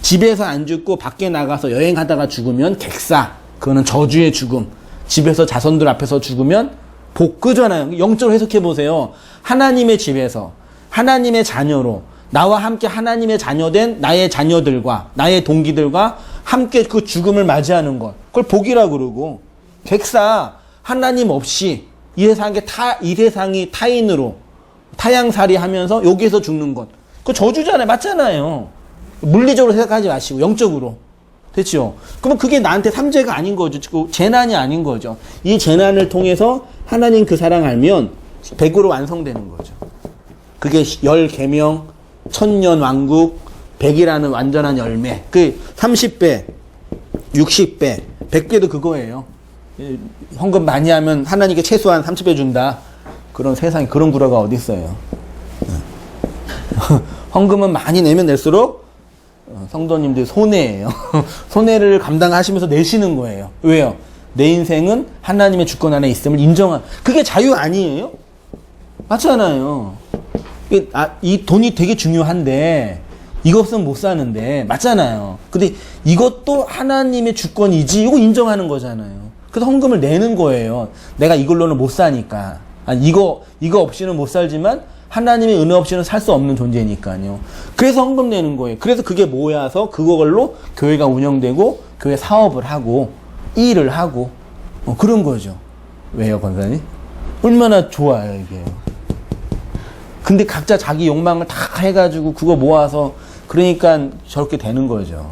집에서 안 죽고 밖에 나가서 여행하다가 죽으면 객사. 그거는 저주의 죽음. 집에서 자손들 앞에서 죽으면 복. 그잖아요. 영적으로 해석해 보세요. 하나님의 집에서 하나님의 자녀로 나와 함께 하나님의 자녀된 나의 자녀들과 나의 동기들과 함께 그 죽음을 맞이하는 것. 그걸 복이라고 그러고, 객사, 하나님 없이 이 세상이 타인으로 타양살이 하면서 여기에서 죽는 것. 그거 저주잖아요. 맞잖아요. 물리적으로 생각하지 마시고 영적으로. 됐죠? 그러면 그게 나한테 삼재가 아닌 거죠. 재난이 아닌 거죠. 이 재난을 통해서 하나님 그 사랑 알면 100으로 완성되는 거죠. 그게 10계명, 천년 왕국, 100이라는 완전한 열매. 그 30배, 60배, 100배도 그거예요. 헌금 많이 하면 하나님께 최소한 30배 준다. 그런 세상에 그런 구라가 어디 있어요. 헌금은 많이 내면 낼수록 성도님들 손해예요. 손해를 감당하시면서 내시는 거예요. 왜요? 내 인생은 하나님의 주권 안에 있음을 인정한. 그게 자유 아니에요? 맞잖아요. 이 돈이 되게 중요한데 이거 없으면 못 사는데 맞잖아요. 근데 이것도 하나님의 주권이지. 이거 인정하는 거잖아요. 그래서 헌금을 내는 거예요. 내가 이걸로는 못 사니까. 아니, 이거 없이는 못 살지만 하나님의 은혜 없이는 살 수 없는 존재니까요. 그래서 헌금 내는 거예요. 그래서 그게 모여서 그걸로 교회가 운영되고 교회 사업을 하고 일을 하고 그런 거죠. 왜요, 권사님? 얼마나 좋아요, 이게. 근데 각자 자기 욕망을 다 해가지고 그거 모아서 그러니까 저렇게 되는 거죠.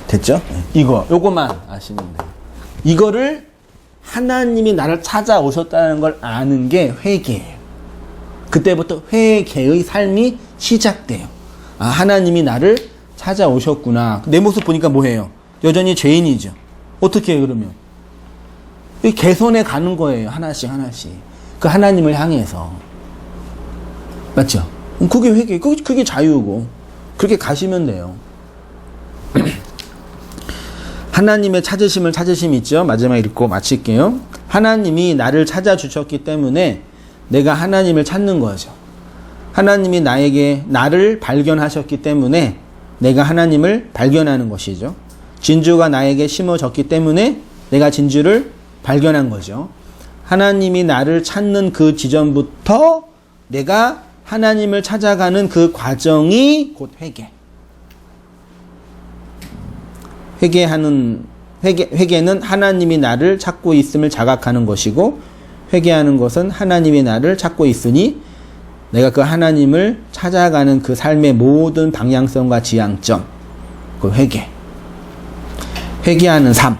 됐죠? 요거만 아시면 돼요. 이거를 하나님이 나를 찾아오셨다는 걸 아는 게 회개예요. 그때부터 회개의 삶이 시작돼요. 아, 하나님이 나를 찾아오셨구나. 내 모습 보니까 뭐예요? 여전히 죄인이죠. 어떻게 해요, 그러면? 개선해 가는 거예요. 하나씩. 그 하나님을 향해서. 맞죠? 그게 회개, 그게 자유고. 그렇게 가시면 돼요. 하나님의 찾으심 있죠? 마지막에 읽고 마칠게요. 하나님이 나를 찾아주셨기 때문에 내가 하나님을 찾는 거죠. 하나님이 나를 발견하셨기 때문에 내가 하나님을 발견하는 것이죠. 진주가 나에게 심어졌기 때문에 내가 진주를 발견한 거죠. 하나님이 나를 찾는 그 지점부터 내가 하나님을 찾아가는 그 과정이 곧 회개. 회개는 하나님이 나를 찾고 있음을 자각하는 것이고, 회개하는 것은 하나님이 나를 찾고 있으니 내가 그 하나님을 찾아가는 그 삶의 모든 방향성과 지향점, 그 회개하는 삶.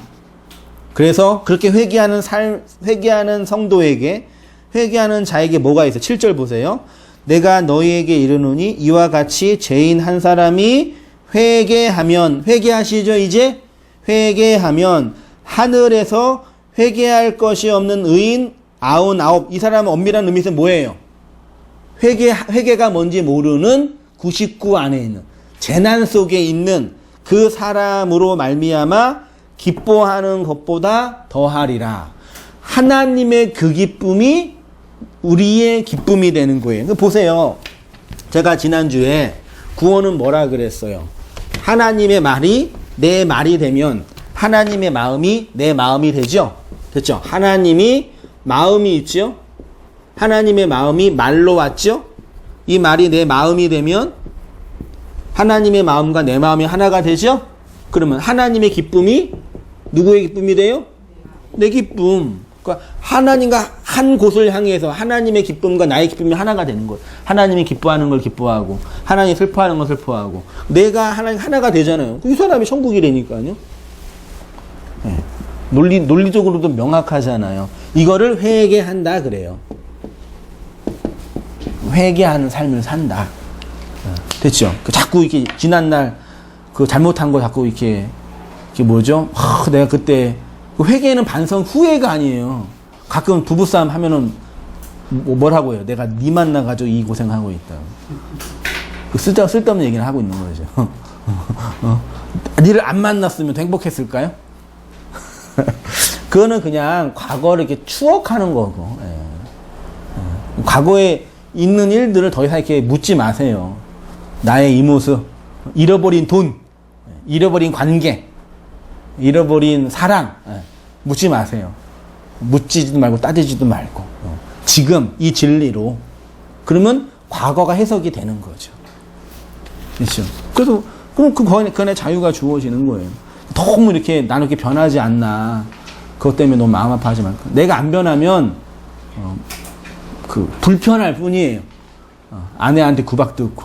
그래서 그렇게 회개하는 성도에게, 회개하는 자에게 뭐가 있어요? 7절 보세요. 내가 너희에게 이르노니 이와 같이 죄인 한 사람이 회개하면, 회개하시죠 이제? 회개하면 하늘에서 회개할 것이 없는 의인 99. 이 사람은 엄밀한 의미에서 뭐예요? 회개가 뭔지 모르는 99 안에 있는, 재난 속에 있는 그 사람으로 말미암아 기뻐하는 것보다 더하리라. 하나님의 그 기쁨이 우리의 기쁨이 되는 거예요. 보세요. 제가 지난주에 구원은 뭐라 그랬어요? 하나님의 말이 내 말이 되면 하나님의 마음이 내 마음이 되죠? 됐죠? 하나님이 마음이 있죠? 하나님의 마음이 말로 왔죠? 이 말이 내 마음이 되면 하나님의 마음과 내 마음이 하나가 되죠? 그러면 하나님의 기쁨이 누구의 기쁨이 돼요? 내 기쁨. 그러니까 하나님과 한 곳을 향해서 하나님의 기쁨과 나의 기쁨이 하나가 되는 거예요. 하나님이 기뻐하는 걸 기뻐하고 하나님이 슬퍼하는 걸 슬퍼하고 내가 하나님 하나가 되잖아요. 이 사람이 천국이라니까요. 네. 논리적으로도 명확하잖아요. 이거를 회개한다 그래요. 회개하는 삶을 산다. 됐죠? 자꾸 이렇게 지난날 그 잘못한 거 자꾸 이게 뭐죠? 내가 그때 회개는 반성 후회가 아니에요. 가끔 부부싸움 하면은 뭐라고 해요? 내가 네 만나가지고 이 고생하고 있다. 쓸데없는 얘기를 하고 있는 거죠. 니를 안 만났으면 더 행복했을까요? 그거는 그냥 과거를 이렇게 추억하는 거고. 과거에 있는 일들을 더 이상 이렇게 묻지 마세요. 나의 이 모습, 잃어버린 돈, 잃어버린 관계, 잃어버린 사랑, 묻지 마세요. 묻지도 말고 따지지도 말고 지금 이 진리로 그러면 과거가 해석이 되는 거죠. 그렇죠? 그래서 그럼 그 안에 자유가 주어지는 거예요. 너무 이렇게 나는 이렇게 변하지 않나. 그것 때문에 너무 마음 아파하지 말고. 내가 안 변하면 불편할 뿐이에요. 아내한테 구박 듣고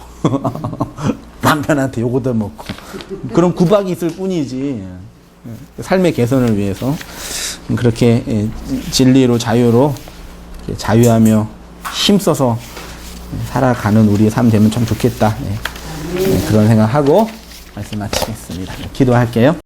남편한테 요거도 먹고 그런 구박이 있을 뿐이지. 삶의 개선을 위해서 그렇게 진리로 자유로 자유하며 힘써서 살아가는 우리의 삶 되면 참 좋겠다. 그런 생각하고 말씀 마치겠습니다. 기도할게요.